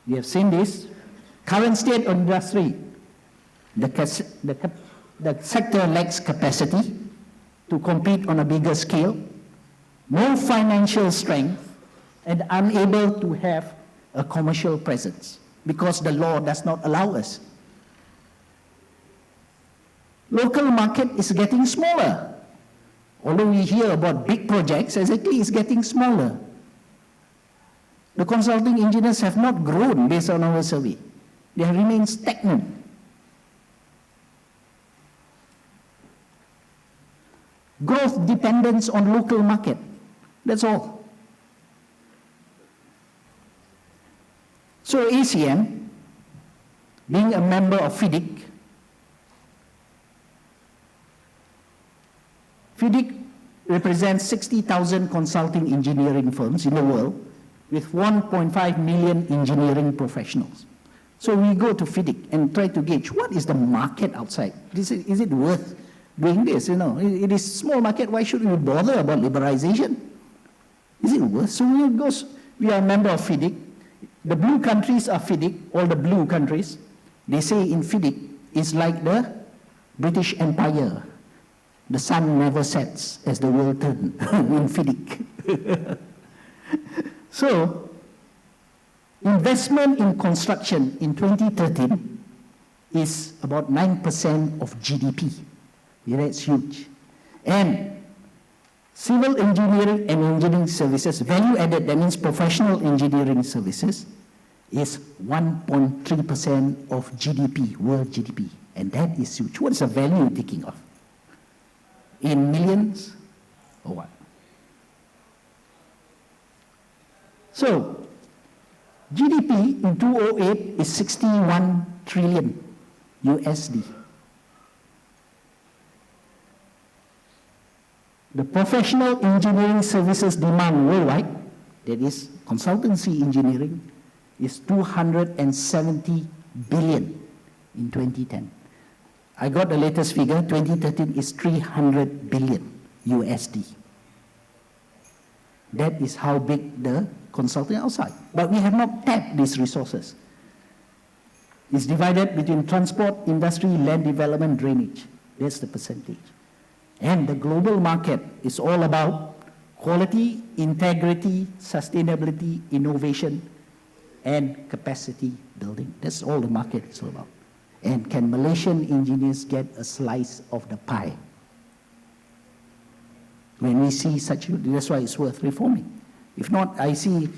We have seen this. Current state of industry, the sector lacks capacity to compete on a bigger scale, no financial strength, and unable to have a commercial presence because the law does not allow us. Local market is getting smaller. Although we hear about big projects, exactly it's getting smaller. The consulting engineers have not grown based on our survey. They have remained stagnant. Growth dependence on local market. That's all. So ACM, being a member of FIDIC represents 60,000 consulting engineering firms in the world with 1.5 million engineering professionals. So we go to FIDIC and try to gauge what is the market outside. Is it worth doing this, It is small market, why should we bother about liberalization? Is it worse? So we are a member of FIDIC. The blue countries are FIDIC, all the blue countries. They say in FIDIC, it's like the British Empire. The sun never sets as the world turns in FIDIC. So, investment in construction in 2013 is about 9% of GDP. Yeah, that's huge. And civil engineering and engineering services, value added, that means professional engineering services, is 1.3% of GDP, world GDP. And that is huge. What is the value taking off? In millions or what? So, GDP in 2008 is 61 trillion USD. The professional engineering services demand worldwide, that is consultancy engineering, is 270 billion in 2010. I got the latest figure, 2013 is 300 billion USD. That is how big the consulting outside. But we have not tapped these resources. It's divided between transport, industry, land development, drainage. That's the percentage. And the global market is all about quality, integrity, sustainability, innovation, and capacity building. That's all the market is all about. And can Malaysian engineers get a slice of the pie? When we see such, that's why it's worth reforming. If not, I see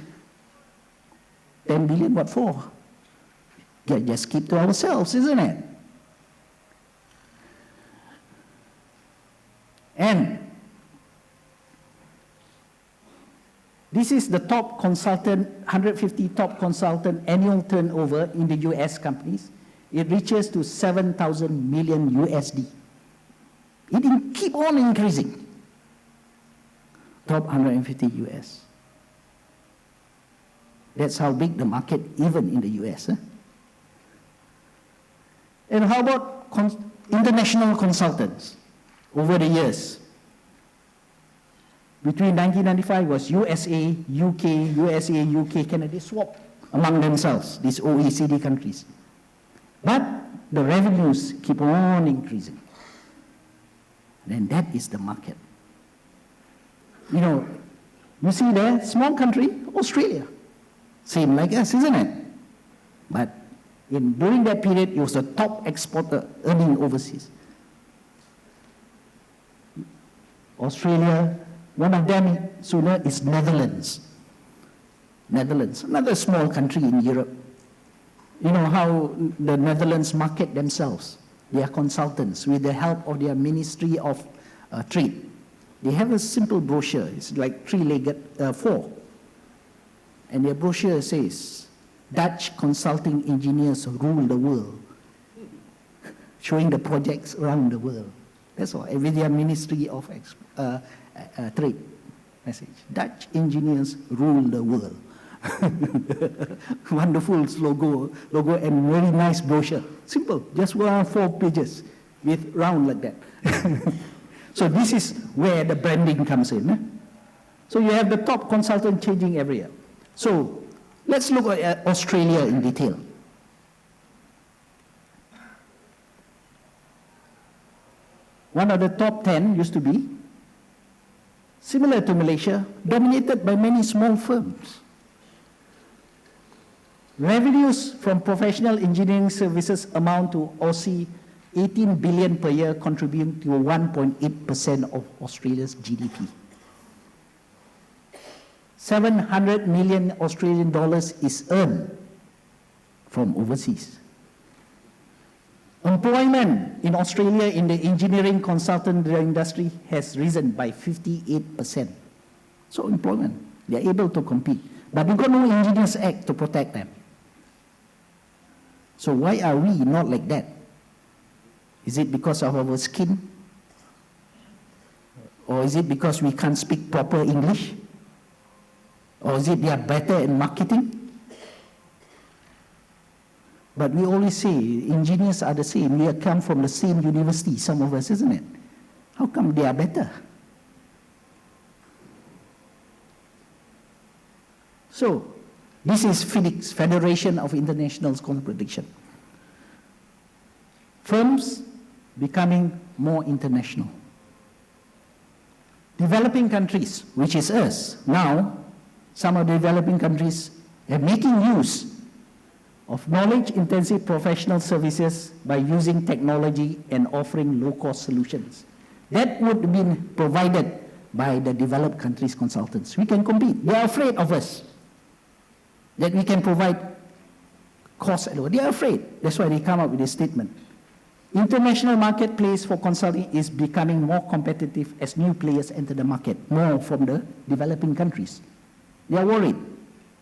10 billion, what for? Just keep to ourselves, isn't it? And this is the top consultant, 150 top consultant annual turnover in the US companies. It reaches to 7,000 million USD. It keep on increasing. Top 150 US. That's how big the market, even in the US. And how about international consultants over the years? Between 1995 was USA, UK, Canada. They swap among themselves, these OECD countries. But the revenues keep on increasing. And that is the market. You see there, small country, Australia. Same like us, isn't it? But during that period, it was the top exporter earning overseas. Australia, one of them sooner is Netherlands. Netherlands, another small country in Europe. You know how the Netherlands market themselves. They are consultants with the help of their Ministry of Trade. They have a simple brochure. It's like four. And their brochure says, Dutch consulting engineers rule the world, showing the projects around the world. That's all. With their Ministry of Trade message. Dutch engineers rule the world. Wonderful logo and very nice brochure. Simple, just 4 pages with round like that. So this is where the branding comes in. So you have the top consultant changing every year. So let's look at Australia in detail. One of the top 10 used to be similar to Malaysia, dominated by many small firms. Revenues from professional engineering services amount to Aussie 18 billion per year, contributing to 1.8% of Australia's GDP. 700 million Australian dollars is earned from overseas. Employment in Australia in the engineering consultant industry has risen by 58%. So employment, they are able to compete. But we've got no Engineers Act to protect them. So why are we not like that? Is it because of our skin? Or is it because we can't speak proper English? Or is it they are better in marketing? But we always say engineers are the same. We come from the same university, some of us, isn't it? How come they are better? So, this is FIDIC, Federation of International Competition. Firms becoming more international. Developing countries, which is us, now some of the developing countries are making use of knowledge-intensive professional services by using technology and offering low-cost solutions. That would be provided by the developed countries' consultants. We can compete. They are afraid of us, that we can provide cost at low. They are afraid. That's why they come up with this statement. International marketplace for consulting is becoming more competitive as new players enter the market, more from the developing countries. They are worried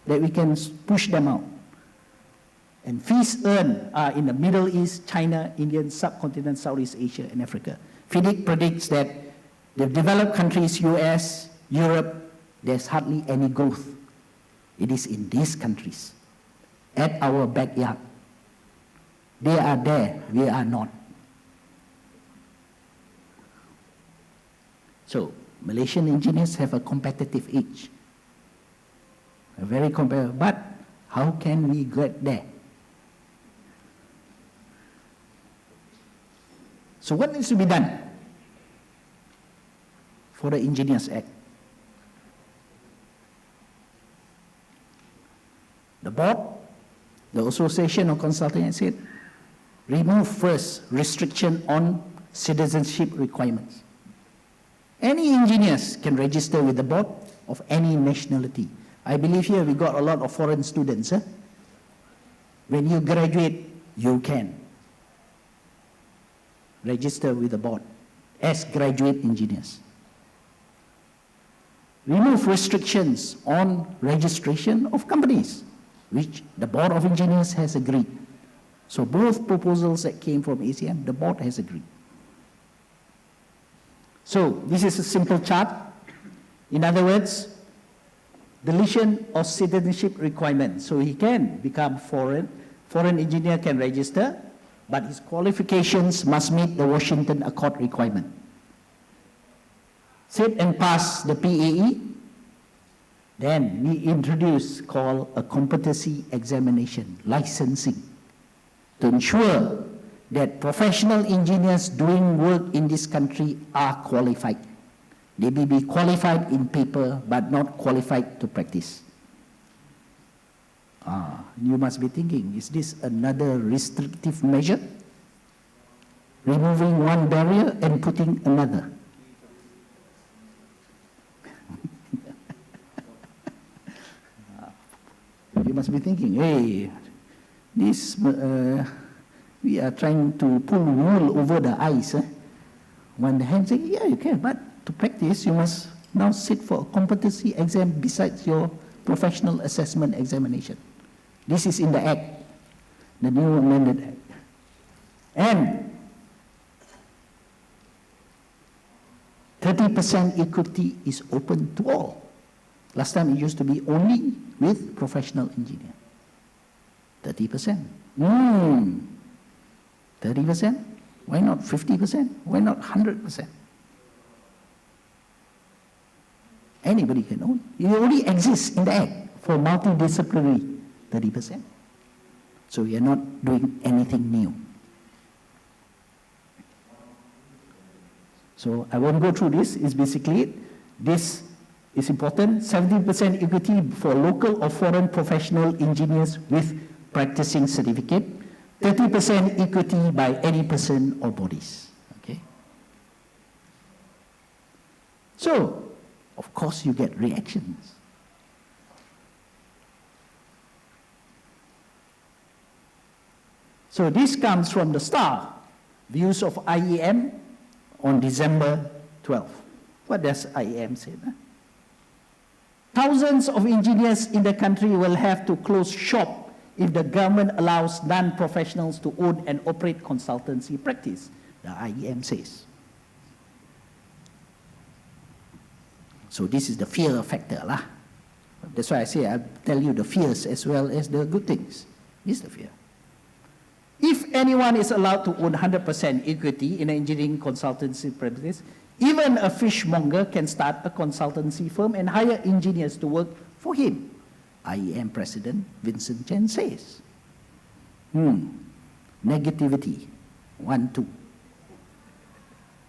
that we can push them out. And fees earned are in the Middle East, China, Indian subcontinent, Southeast Asia, and Africa. FIDIC predicts that the developed countries, US, Europe, there's hardly any growth. It is in these countries, at our backyard. They are there, we are not. So, Malaysian engineers have a competitive edge. A very competitive, but how can we get there? So what needs to be done for the Engineers Act? The board, the Association of Consulting, has said, remove first restriction on citizenship requirements. Any engineers can register with the board of any nationality. I believe here we got a lot of foreign students. When you graduate, you can register with the board as graduate engineers. Remove restrictions on registration of companies, which the Board of Engineers has agreed. So both proposals that came from ACM, the board has agreed. So this is a simple chart. In other words, deletion of citizenship requirements. So he can become foreign engineer can register, but his qualifications must meet the Washington Accord requirement. Sit and pass the PAE, then we introduce called a competency examination, licensing, to ensure that professional engineers doing work in this country are qualified. They may be qualified in paper, but not qualified to practice. You must be thinking, is this another restrictive measure? Removing one barrier and putting another. You must be thinking, hey, this, we are trying to pull wool over the eyes. One hand saying, yeah, you can, but to practice, you must now sit for a competency exam besides your professional assessment examination. This is in the Act, the new amended Act. And 30% equity is open to all. Last time it used to be only with professional engineer. 30%. 30%? Why not 50%? Why not 100%? Anybody can own. It already exists in the Act for multidisciplinary, 30%. So we are not doing anything new. So I won't go through this. It's basically it. This is important. 70% equity for local or foreign professional engineers with practicing certificate. 30% equity by any person or bodies. Okay. So, of course, you get reactions. So this comes from the STAR, views of IEM on December 12th. What does IEM say? Thousands of engineers in the country will have to close shop if the government allows non-professionals to own and operate consultancy practice, the IEM says. So this is the fear factor. That's why I say I'll tell you the fears as well as the good things. This is the fear. If anyone is allowed to own 100% equity in an engineering consultancy practice, Even a fishmonger can start a consultancy firm and hire engineers to work for him, IEM President Vincent Chen says. Negativity, 1, 2.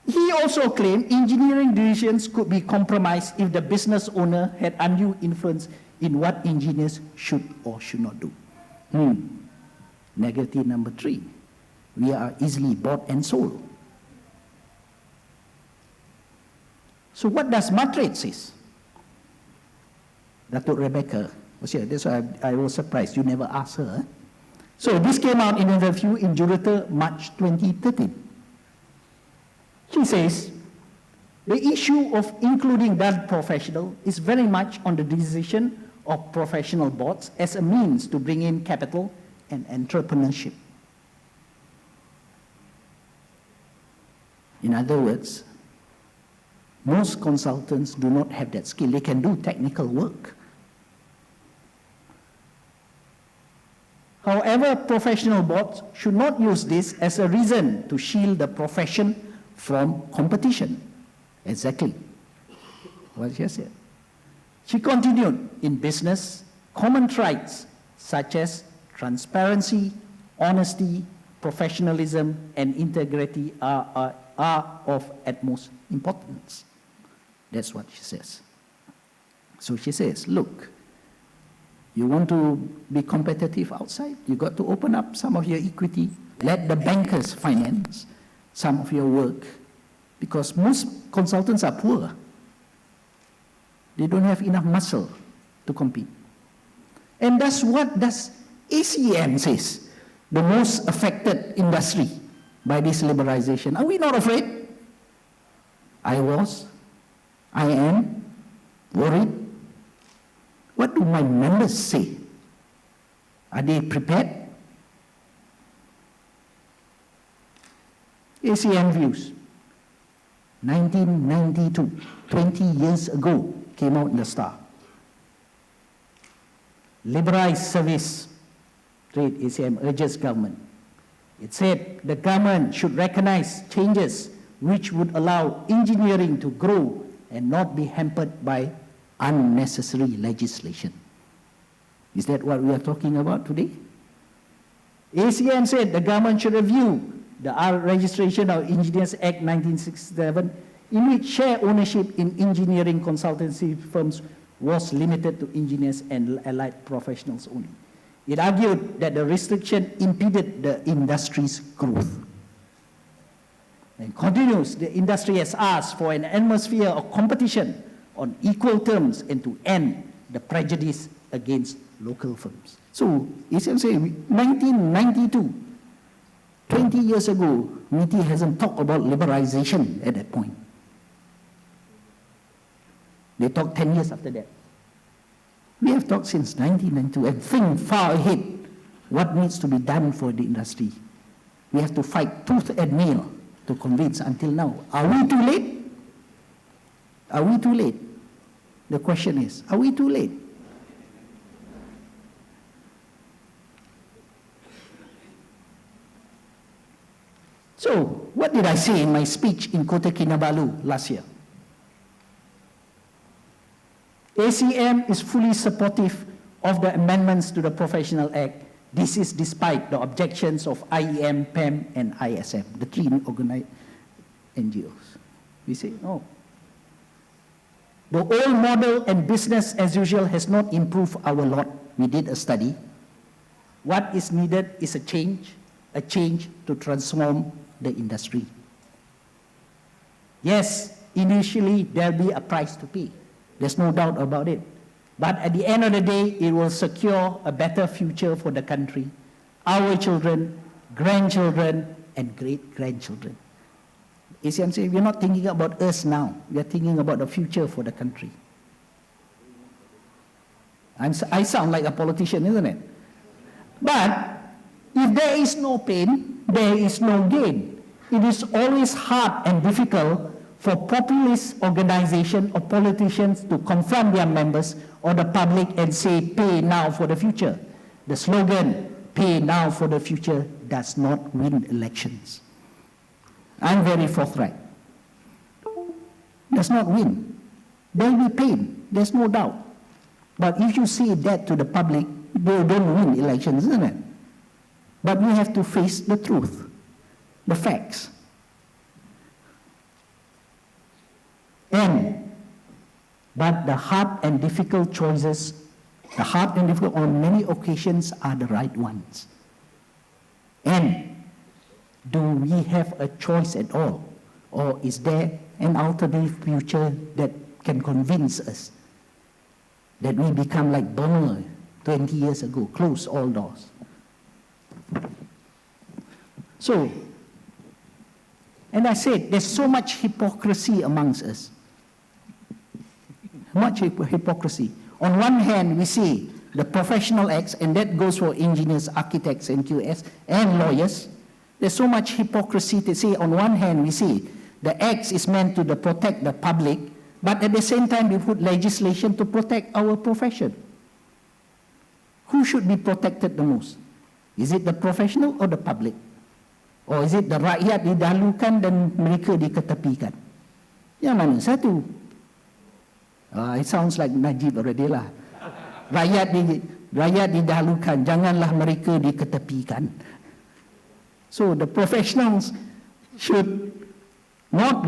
He also claimed engineering decisions could be compromised if the business owner had undue influence in what engineers should or should not do. Negative number 3, we are easily bought and sold. So what does Matrix say? Datuk Rebecca was here. That's why I was surprised. You never asked her. Eh? So this came out in an interview in Jurata, March 2013. She says, the issue of including that professional is very much on the decision of professional boards as a means to bring in capital and entrepreneurship. In other words, most consultants do not have that skill. They can do technical work. However, professional boards should not use this as a reason to shield the profession from competition. Exactly what she said. She continued, in business, common traits such as transparency, honesty, professionalism, and integrity are of utmost importance. That's what she says. So she says, look, you want to be competitive outside, you got to open up some of your equity, let the bankers finance some of your work, because most consultants are poor. They don't have enough muscle to compete. And that's what ACM says, the most affected industry by this liberalization. Are we not afraid? I was. I am worried. What do my members say? Are they prepared? ACM views. 1992, 20 years ago, came out in the Star. Liberalized service trade, ACM urges government. It said the government should recognize changes which would allow engineering to grow and not be hampered by unnecessary legislation. Is that what we are talking about today? ACM said the government should review the Registration of Engineers Act 1967, in which share ownership in engineering consultancy firms was limited to engineers and allied professionals only. It argued that the restriction impeded the industry's growth. And continues, the industry has asked for an atmosphere of competition on equal terms and to end the prejudice against local firms. So, essentially, 1992, 20 years ago, MITI hasn't talked about liberalization at that point. They talked 10 years after that. We have talked since 1992 and think far ahead what needs to be done for the industry. We have to fight tooth and nail to convince until now. Are we too late? Are we too late? The question is, are we too late? So, what did I say in my speech in Kota Kinabalu last year? ACM is fully supportive of the amendments to the Professional Act. This is despite the objections of IEM, PEM, and ISM, the three organized NGOs. We say, no. The old model and business as usual has not improved our lot. We did a study. What is needed is a change to transform the industry. Yes, initially there'll be a price to pay. There's no doubt about it. But at the end of the day, it will secure a better future for the country, our children, grandchildren, and great-grandchildren. ACM says, we're not thinking about us now. We're thinking about the future for the country. I sound like a politician, isn't it? But if there is no pain, there is no gain. It is always hard and difficult for populist organizations or politicians to confront their members or the public and say, pay now for the future. The slogan, pay now for the future, does not win elections. I'm very forthright. does not win, there will be pain, there's no doubt. But if you say that to the public, they don't win elections, isn't it? But we have to face the truth, the facts. But the hard and difficult choices, the hard and difficult on many occasions are the right ones. And do we have a choice at all? Or is there an alternative future that can convince us that we become like Burma 20 years ago, close all doors? So, and I said, there's so much hypocrisy amongst us. Much hypocrisy. On one hand, we see the professional acts, and that goes for engineers, architects, and QS, and lawyers. There's so much hypocrisy to say, on one hand, we see the acts is meant to protect the public, but at the same time, we put legislation to protect our profession. Who should be protected the most? Is it the professional or the public? Or is it the rakyat didahulukan dan mereka diketepikan? Yang mana satu? It sounds like Najib already lah. Rakyat didahulukan, janganlah mereka diketepikan. So the professionals should not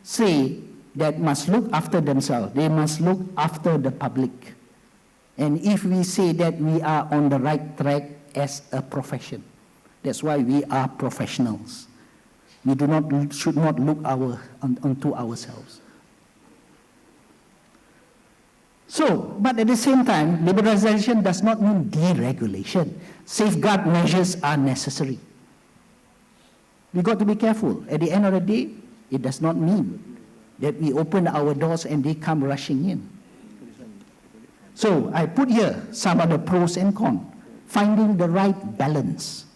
say that must look after themselves. They must look after the public. And if we say that, we are on the right track as a profession. That's why we are professionals. We should not look onto ourselves. So, but at the same time, liberalization does not mean deregulation. Safeguard measures are necessary. We got to be careful. At the end of the day, it does not mean that we open our doors and they come rushing in. So, I put here some of the pros and cons, finding the right balance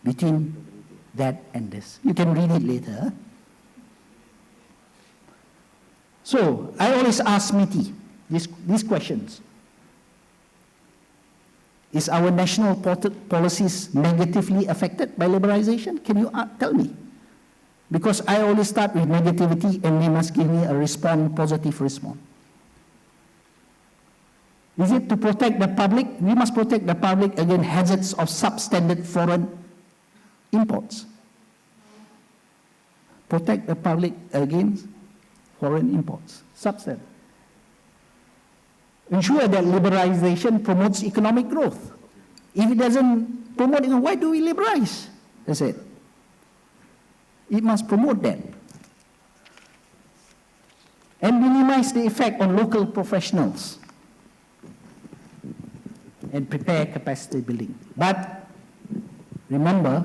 between that and this. You can read it later. So, I always ask Miti these questions. Is our national policies negatively affected by liberalization? Can you tell me? Because I always start with negativity and they must give me a positive response. Is it to protect the public? We must protect the public against hazards of substandard foreign imports. Protect the public against foreign imports, substandard. Ensure that liberalization promotes economic growth. If it doesn't promote it, why do we liberalize? That's it. It must promote that. And minimize the effect on local professionals. And prepare capacity building. But remember,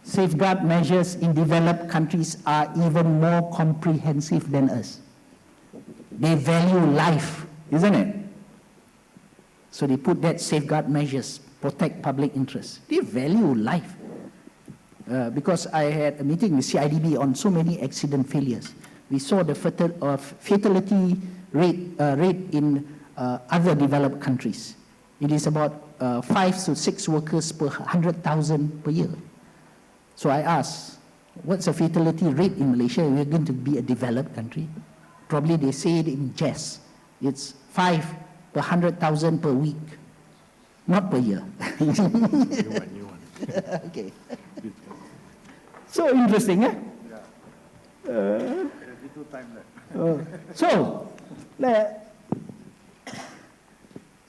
safeguard measures in developed countries are even more comprehensive than us. They value life, isn't it? So they put that safeguard measures, protect public interest. They value life. Because I had a meeting with CIDB on so many accident failures. We saw the fatality rate in other developed countries. It is about 5 to 6 workers per 100,000 per year. So I asked, what's the fatality rate in Malaysia? We're going to be a developed country. Probably they say it in jest. It's 5 per 100,000 per week, not per year. New one. Okay. So interesting, eh? Yeah.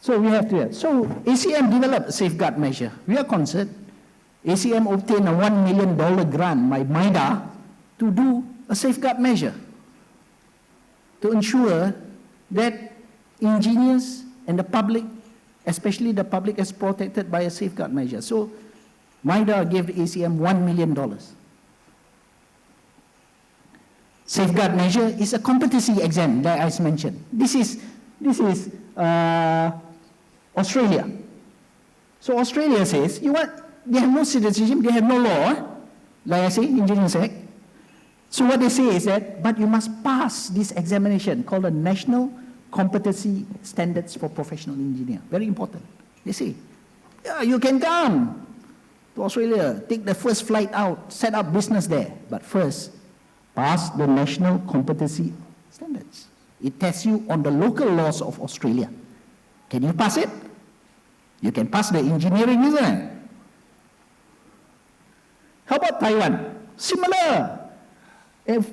So we have to. So ACM developed a safeguard measure. We are concerned. ACM obtained a $1 million grant by MIDA to do a safeguard measure to ensure that engineers and the public, especially the public, is protected by a safeguard measure. So MIDA gave the ACM $1 million. Safeguard measure is a competency exam that I mentioned. This is Australia. So Australia says, they have no citizenship, they have no law, like I say, Engineers Act. So what they say is that, but you must pass this examination called the National Competency Standards for Professional Engineer. Very important. They say, yeah, you can come to Australia, take the first flight out, set up business there. But first, pass the National Competency standards. It tests you on the local laws of Australia. Can you pass it? You can pass the engineering, isn't it? How about Taiwan? Similar. If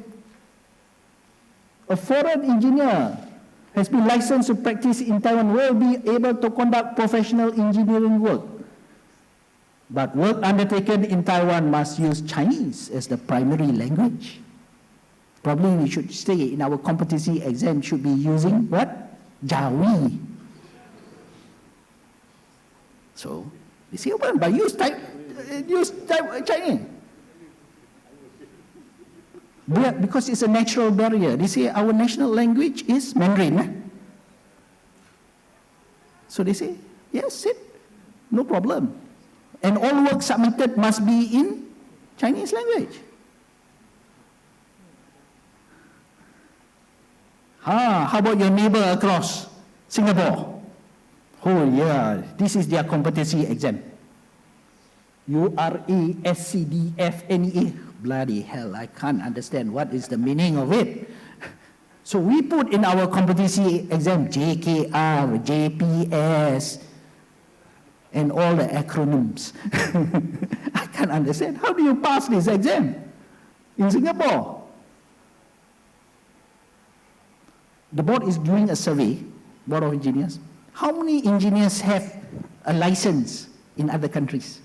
a foreign engineer has been licensed to practice in Taiwan, will be able to conduct professional engineering work. But work undertaken in Taiwan must use Chinese as the primary language. Probably we should say in our competency exam should be using what? Jawi. So, you see, but use Chinese. Because it's a natural barrier. They say our national language is Mandarin. Eh? So they say, yes, sit, no problem. And all work submitted must be in Chinese language. How about your neighbor across Singapore? Oh yeah, this is their competency exam. URESCDFNE. Bloody hell, I can't understand what is the meaning of it. So we put in our competency exam JKR, JPS, and all the acronyms. I can't understand. How do you pass this exam in Singapore? The board is doing a survey, Board of Engineers. How many engineers have a license in other countries?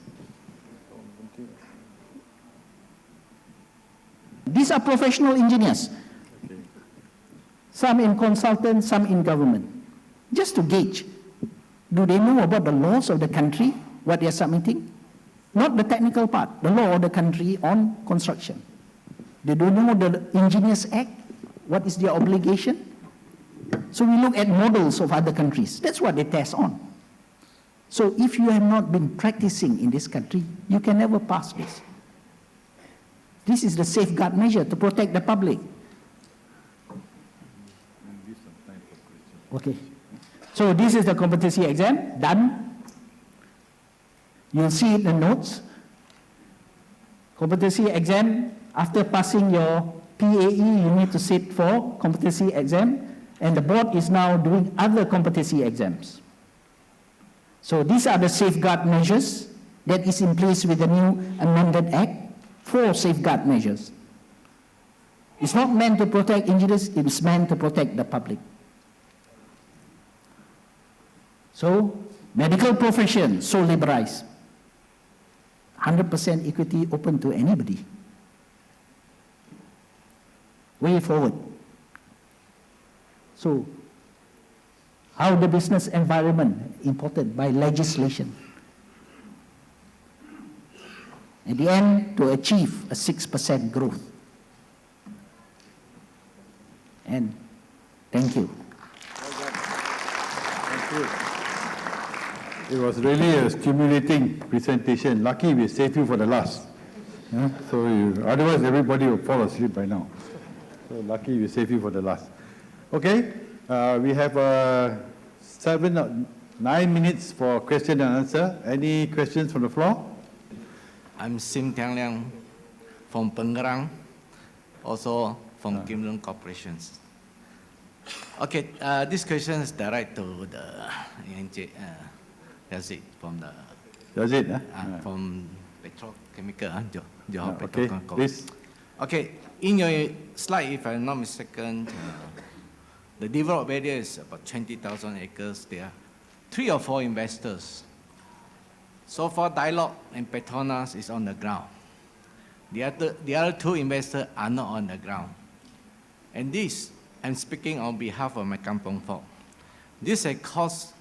These are professional engineers. Some in consultant, some in government. Just to gauge, do they know about the laws of the country, what they are submitting? Not the technical part, the law of the country on construction. They don't know the Engineers Act, what is their obligation? So we look at models of other countries. That's what they test on. So if you have not been practicing in this country, you can never pass this. This is the safeguard measure to protect the public. Okay. So this is the competency exam, done. You'll see it in the notes. Competency exam, after passing your PAE, you need to sit for competency exam, and the board is now doing other competency exams. So these are the safeguard measures that is in place with the new amended act. 4 safeguard measures. It's not meant to protect engineers, it's meant to protect the public. So, medical profession, so liberalized. 100% equity open to anybody. Way forward. So, how the business environment imported by legislation. At the end, to achieve a 6% growth. And thank you. Thank you. It was really a stimulating presentation. Lucky we saved you for the last. Yeah? So otherwise everybody would fall asleep by now. So lucky we saved you for the last. Okay, we have 9 minutes for question and answer. Any questions from the floor? I'm Sim Tiang Liang from Pengerang, also from Kim Leung Corporations. Okay, this question is direct to the Yazid from the Yazid, from Petrochemical, Johor okay, Petrochemical. please. Okay, in your slide, if I'm not mistaken, the developed area is about 20,000 acres. There are 3 or 4 investors. So far, Dialog and Petronas is on the ground. The other 2 investors are not on the ground. And this, I'm speaking on behalf of my kampong folk. This has caused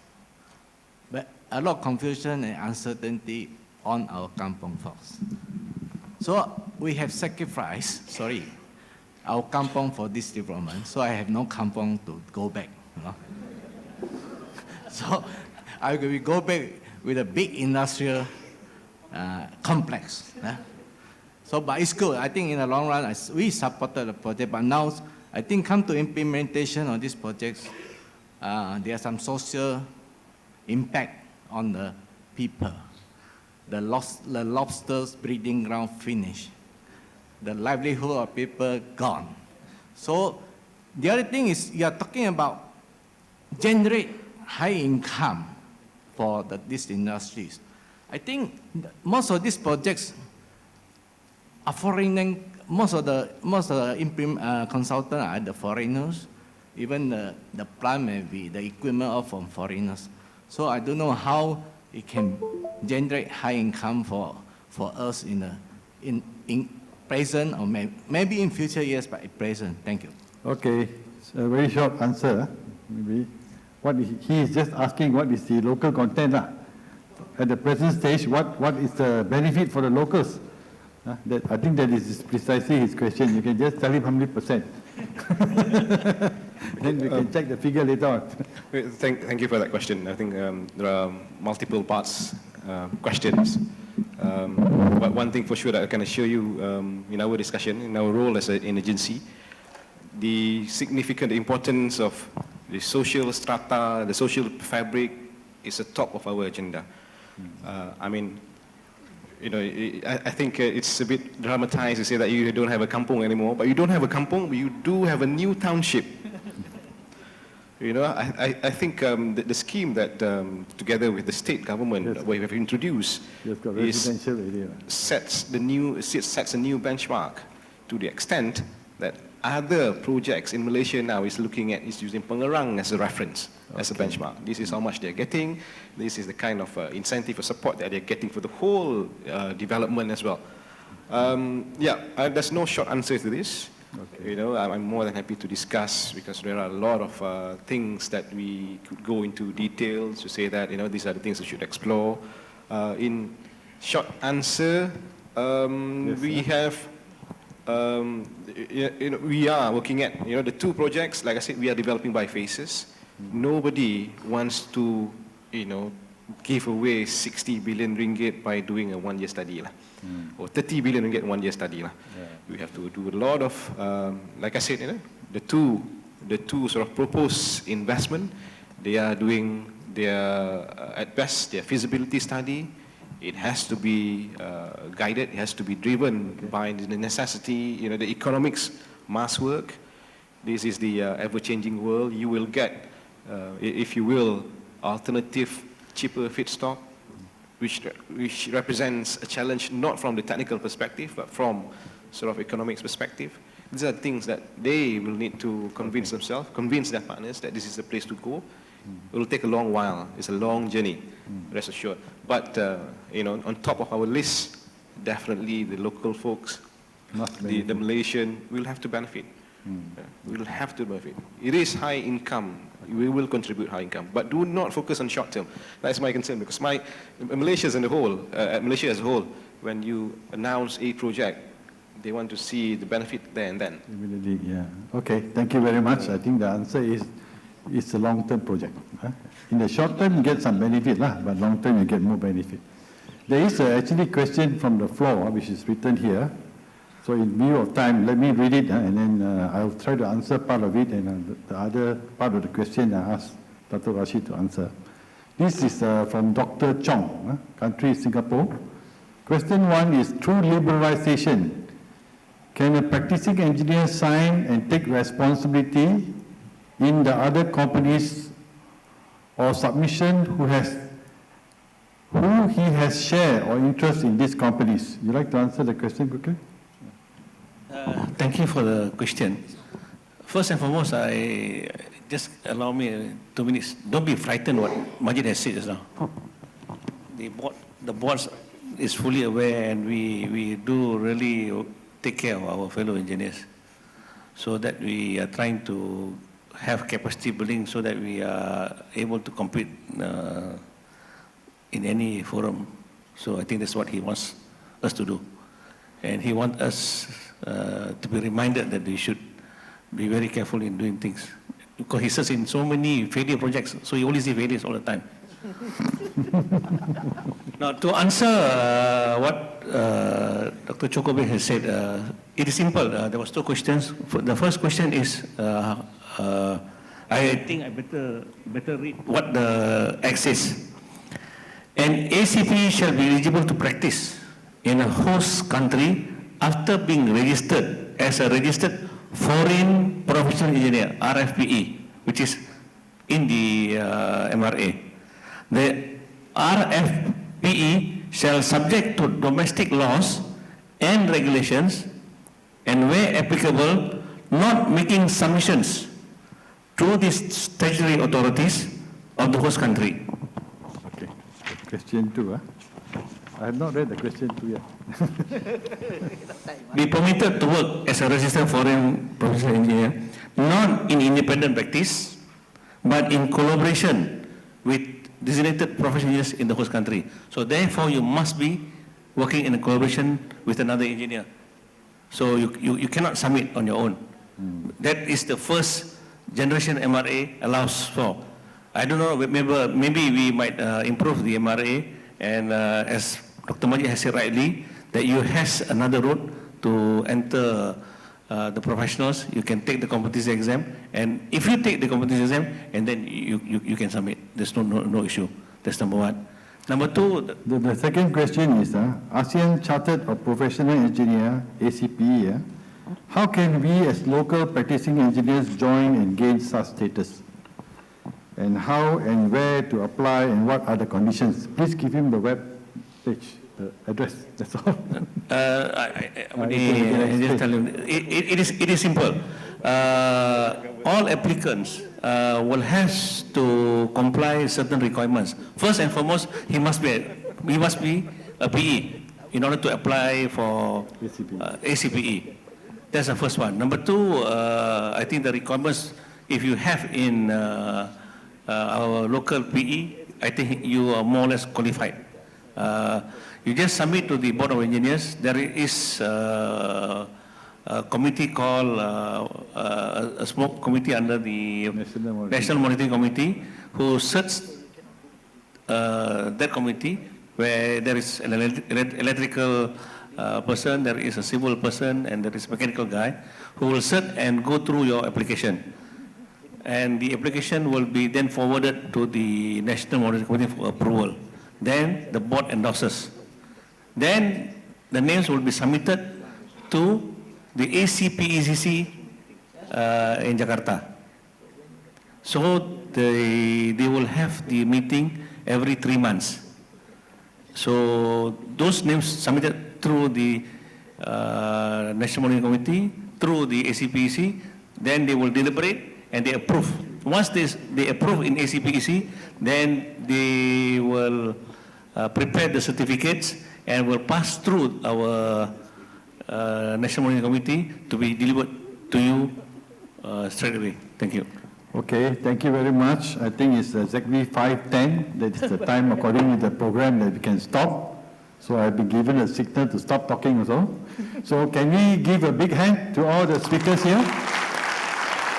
a lot of confusion and uncertainty on our kampong folks. So we have sacrificed, our kampong for this development. So I have no kampong to go back. You know? So I will go back with a big industrial complex. So, but it's good. I think in the long run, we supported the project, but now I think come to implementation of these projects, there are some social impact on the people. The lobsters breeding ground finished. The livelihood of people gone. So The other thing is you are talking about generate high income for these industries. I think most of these projects are foreign. Most of the consultants are the foreigners. Even the plant may be the equipment are from foreigners. So I don't know how it can generate high income for us in present or maybe in future years, but at present. Thank you. Okay, it's a very short answer. Maybe he is just asking what is the local content. At the present stage, what is the benefit for the locals? I think that is precisely his question. You can just tell him how many %. Then we can check the figure later on. Thank you for that question. I think there are multiple parts, questions. But one thing for sure that I can assure you in our discussion, in our role as an agency, the significant importance of the social strata, the social fabric is the top of our agenda. I mean, you know, I think it's a bit dramatized to say that you don't have a kampong anymore, but you don't have a kampong, but you do have a new township. You know, I think the scheme that, together with the state government, Yes. we have introduced, Residential area. sets a new benchmark to the extent that other projects in Malaysia now is using Pengerang as a reference, as a benchmark. This is how much they're getting. This is the kind of incentive or support that they're getting for the whole development as well. There's no short answer to this. Okay. You know, I'm more than happy to discuss because there are a lot of things that we could go into details to say that, you know, these are the things we should explore. In short answer, Yes, we have, you know, we are looking at, you know, the two projects, like I said, we are developing by phases. Nobody wants to, you know, give away 60 billion ringgit by doing a one-year study or 30 billion ringgit one-year study. Yeah. We have to do a lot of, like I said, you know, the two sort of proposed investment, they are doing their, at best, their feasibility study. It has to be guided, it has to be driven by the necessity, you know, the economics must work. This is the ever-changing world. You will get, if you will, alternative, cheaper feedstock, which represents a challenge not from the technical perspective, but from sort of economics perspective. These are things that they will need to convince themselves, convince their partners that this is the place to go. It will take a long while. It's a long journey, rest assured. But, you know, on top of our list, definitely the local folks, the Malaysian, will have to benefit. We will have to benefit. It is high income. We will contribute high income, but do not focus on short term. That's my concern because Malaysia as a whole, when you announce a project, they want to see the benefit there and then. Immediately, yeah. Okay, thank you very much. I think the answer is it's a long-term project. In the short term, you get some benefit, but long term, you get more benefit. There is actually a question from the floor, which is written here. So in view of time, let me read it, and then I'll try to answer part of it, and the other part of the question I asked Dr. Rashid to answer. This is from Dr. Chong, country Singapore. Question 1 is, through liberalisation, can a practicing engineer sign and take responsibility in the other companies or submission who he has share or interest in these companies? Would you like to answer the question quickly? Thank you for the question. First and foremost, just allow me 2 minutes. Don't be frightened what Majid has said just now. The board is fully aware, and we do really take care of our fellow engineers, so that we are trying to have capacity building so that we are able to compete in any forum. So I think that's what he wants us to do. And he wants us to be reminded that we should be very careful in doing things. Because he says in so many failure projects, so he only sees failures all the time. Now, to answer what Dr. Chokobe has said, it is simple. There was 2 questions. The first question is, I think I better read what the Act says. An ACP shall be eligible to practice in a host country after being registered as a registered Foreign Professional Engineer, RFPE, which is in the MRA. The RFPE shall subject to domestic laws and regulations, and where applicable, not making submissions to the statutory authorities of the host country. Okay. Question 2, I have not read the question 2 yet. Be permitted to work as a registered foreign professional engineer, not in independent practice, but in collaboration with designated professional engineers in the host country. So therefore, you must be working in a collaboration with another engineer. So you cannot submit on your own. That is the first generation MRA allows for. I don't know, maybe we might improve the MRA, and as Dr. Majid has said rightly, that you has another route to enter the professionals. You can take the competency exam, and if you take the competency exam, and then you can submit. There's no issue. That's number one. Number two, The second question is, ASEAN Chartered of Professional Engineer, ACPE, how can we as local practicing engineers join and gain such status? And how and where to apply and what are the conditions? Please give him the web page, the address, that's all. I just tell him, it is simple. All applicants will have to comply certain requirements. First and foremost, he must be a PE in order to apply for ACPE. That's the first one. Number two, I think the requirements, if you have in our local PE, I think you are more or less qualified. You just submit to the Board of Engineers. There is a committee called a small committee under the National Monitoring Committee, who sets that committee, where there is an electrical person, there is a civil person, and there is a mechanical guy who will sit and go through your application. And the application will be then forwarded to the National Monitoring Committee for approval. Then the board endorses. Then the names will be submitted to the ACPECC in Jakarta. So they will have the meeting every 3 months. So those names submitted through the National Monitoring Committee, through the ACPEC, then they will deliberate and they approve. Once they approve in ACPEC, then they will prepare the certificates and will pass through our National Monitoring Committee to be delivered to you straight away. Thank you. Okay, thank you very much. I think it's exactly 5:10. That is the time according to the program that we can stop. So I've been given a signal to stop talking also. So can we give a big hand to all the speakers here?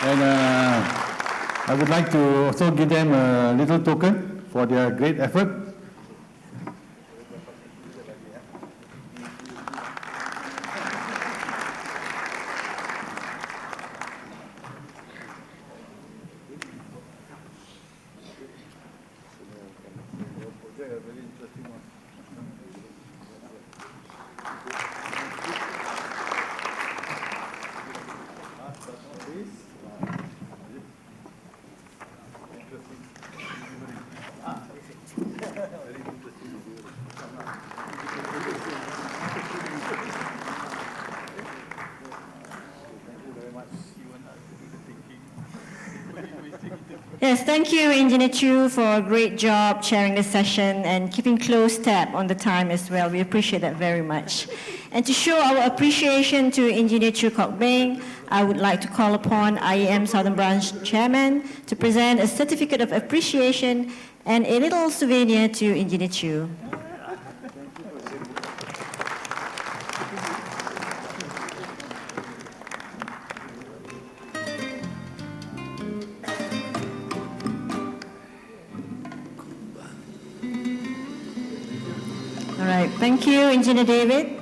And I would like to also give them a little token for their great effort. Yes, thank you, Engineer Chu, for a great job chairing the session and keeping close tab on the time as well. We appreciate that very much. And to show our appreciation to Engineer Chu Kok Beng, I would like to call upon IEM Southern Branch Chairman to present a certificate of appreciation and a little souvenir to Engineer Chu. All right, thank you, Engineer David.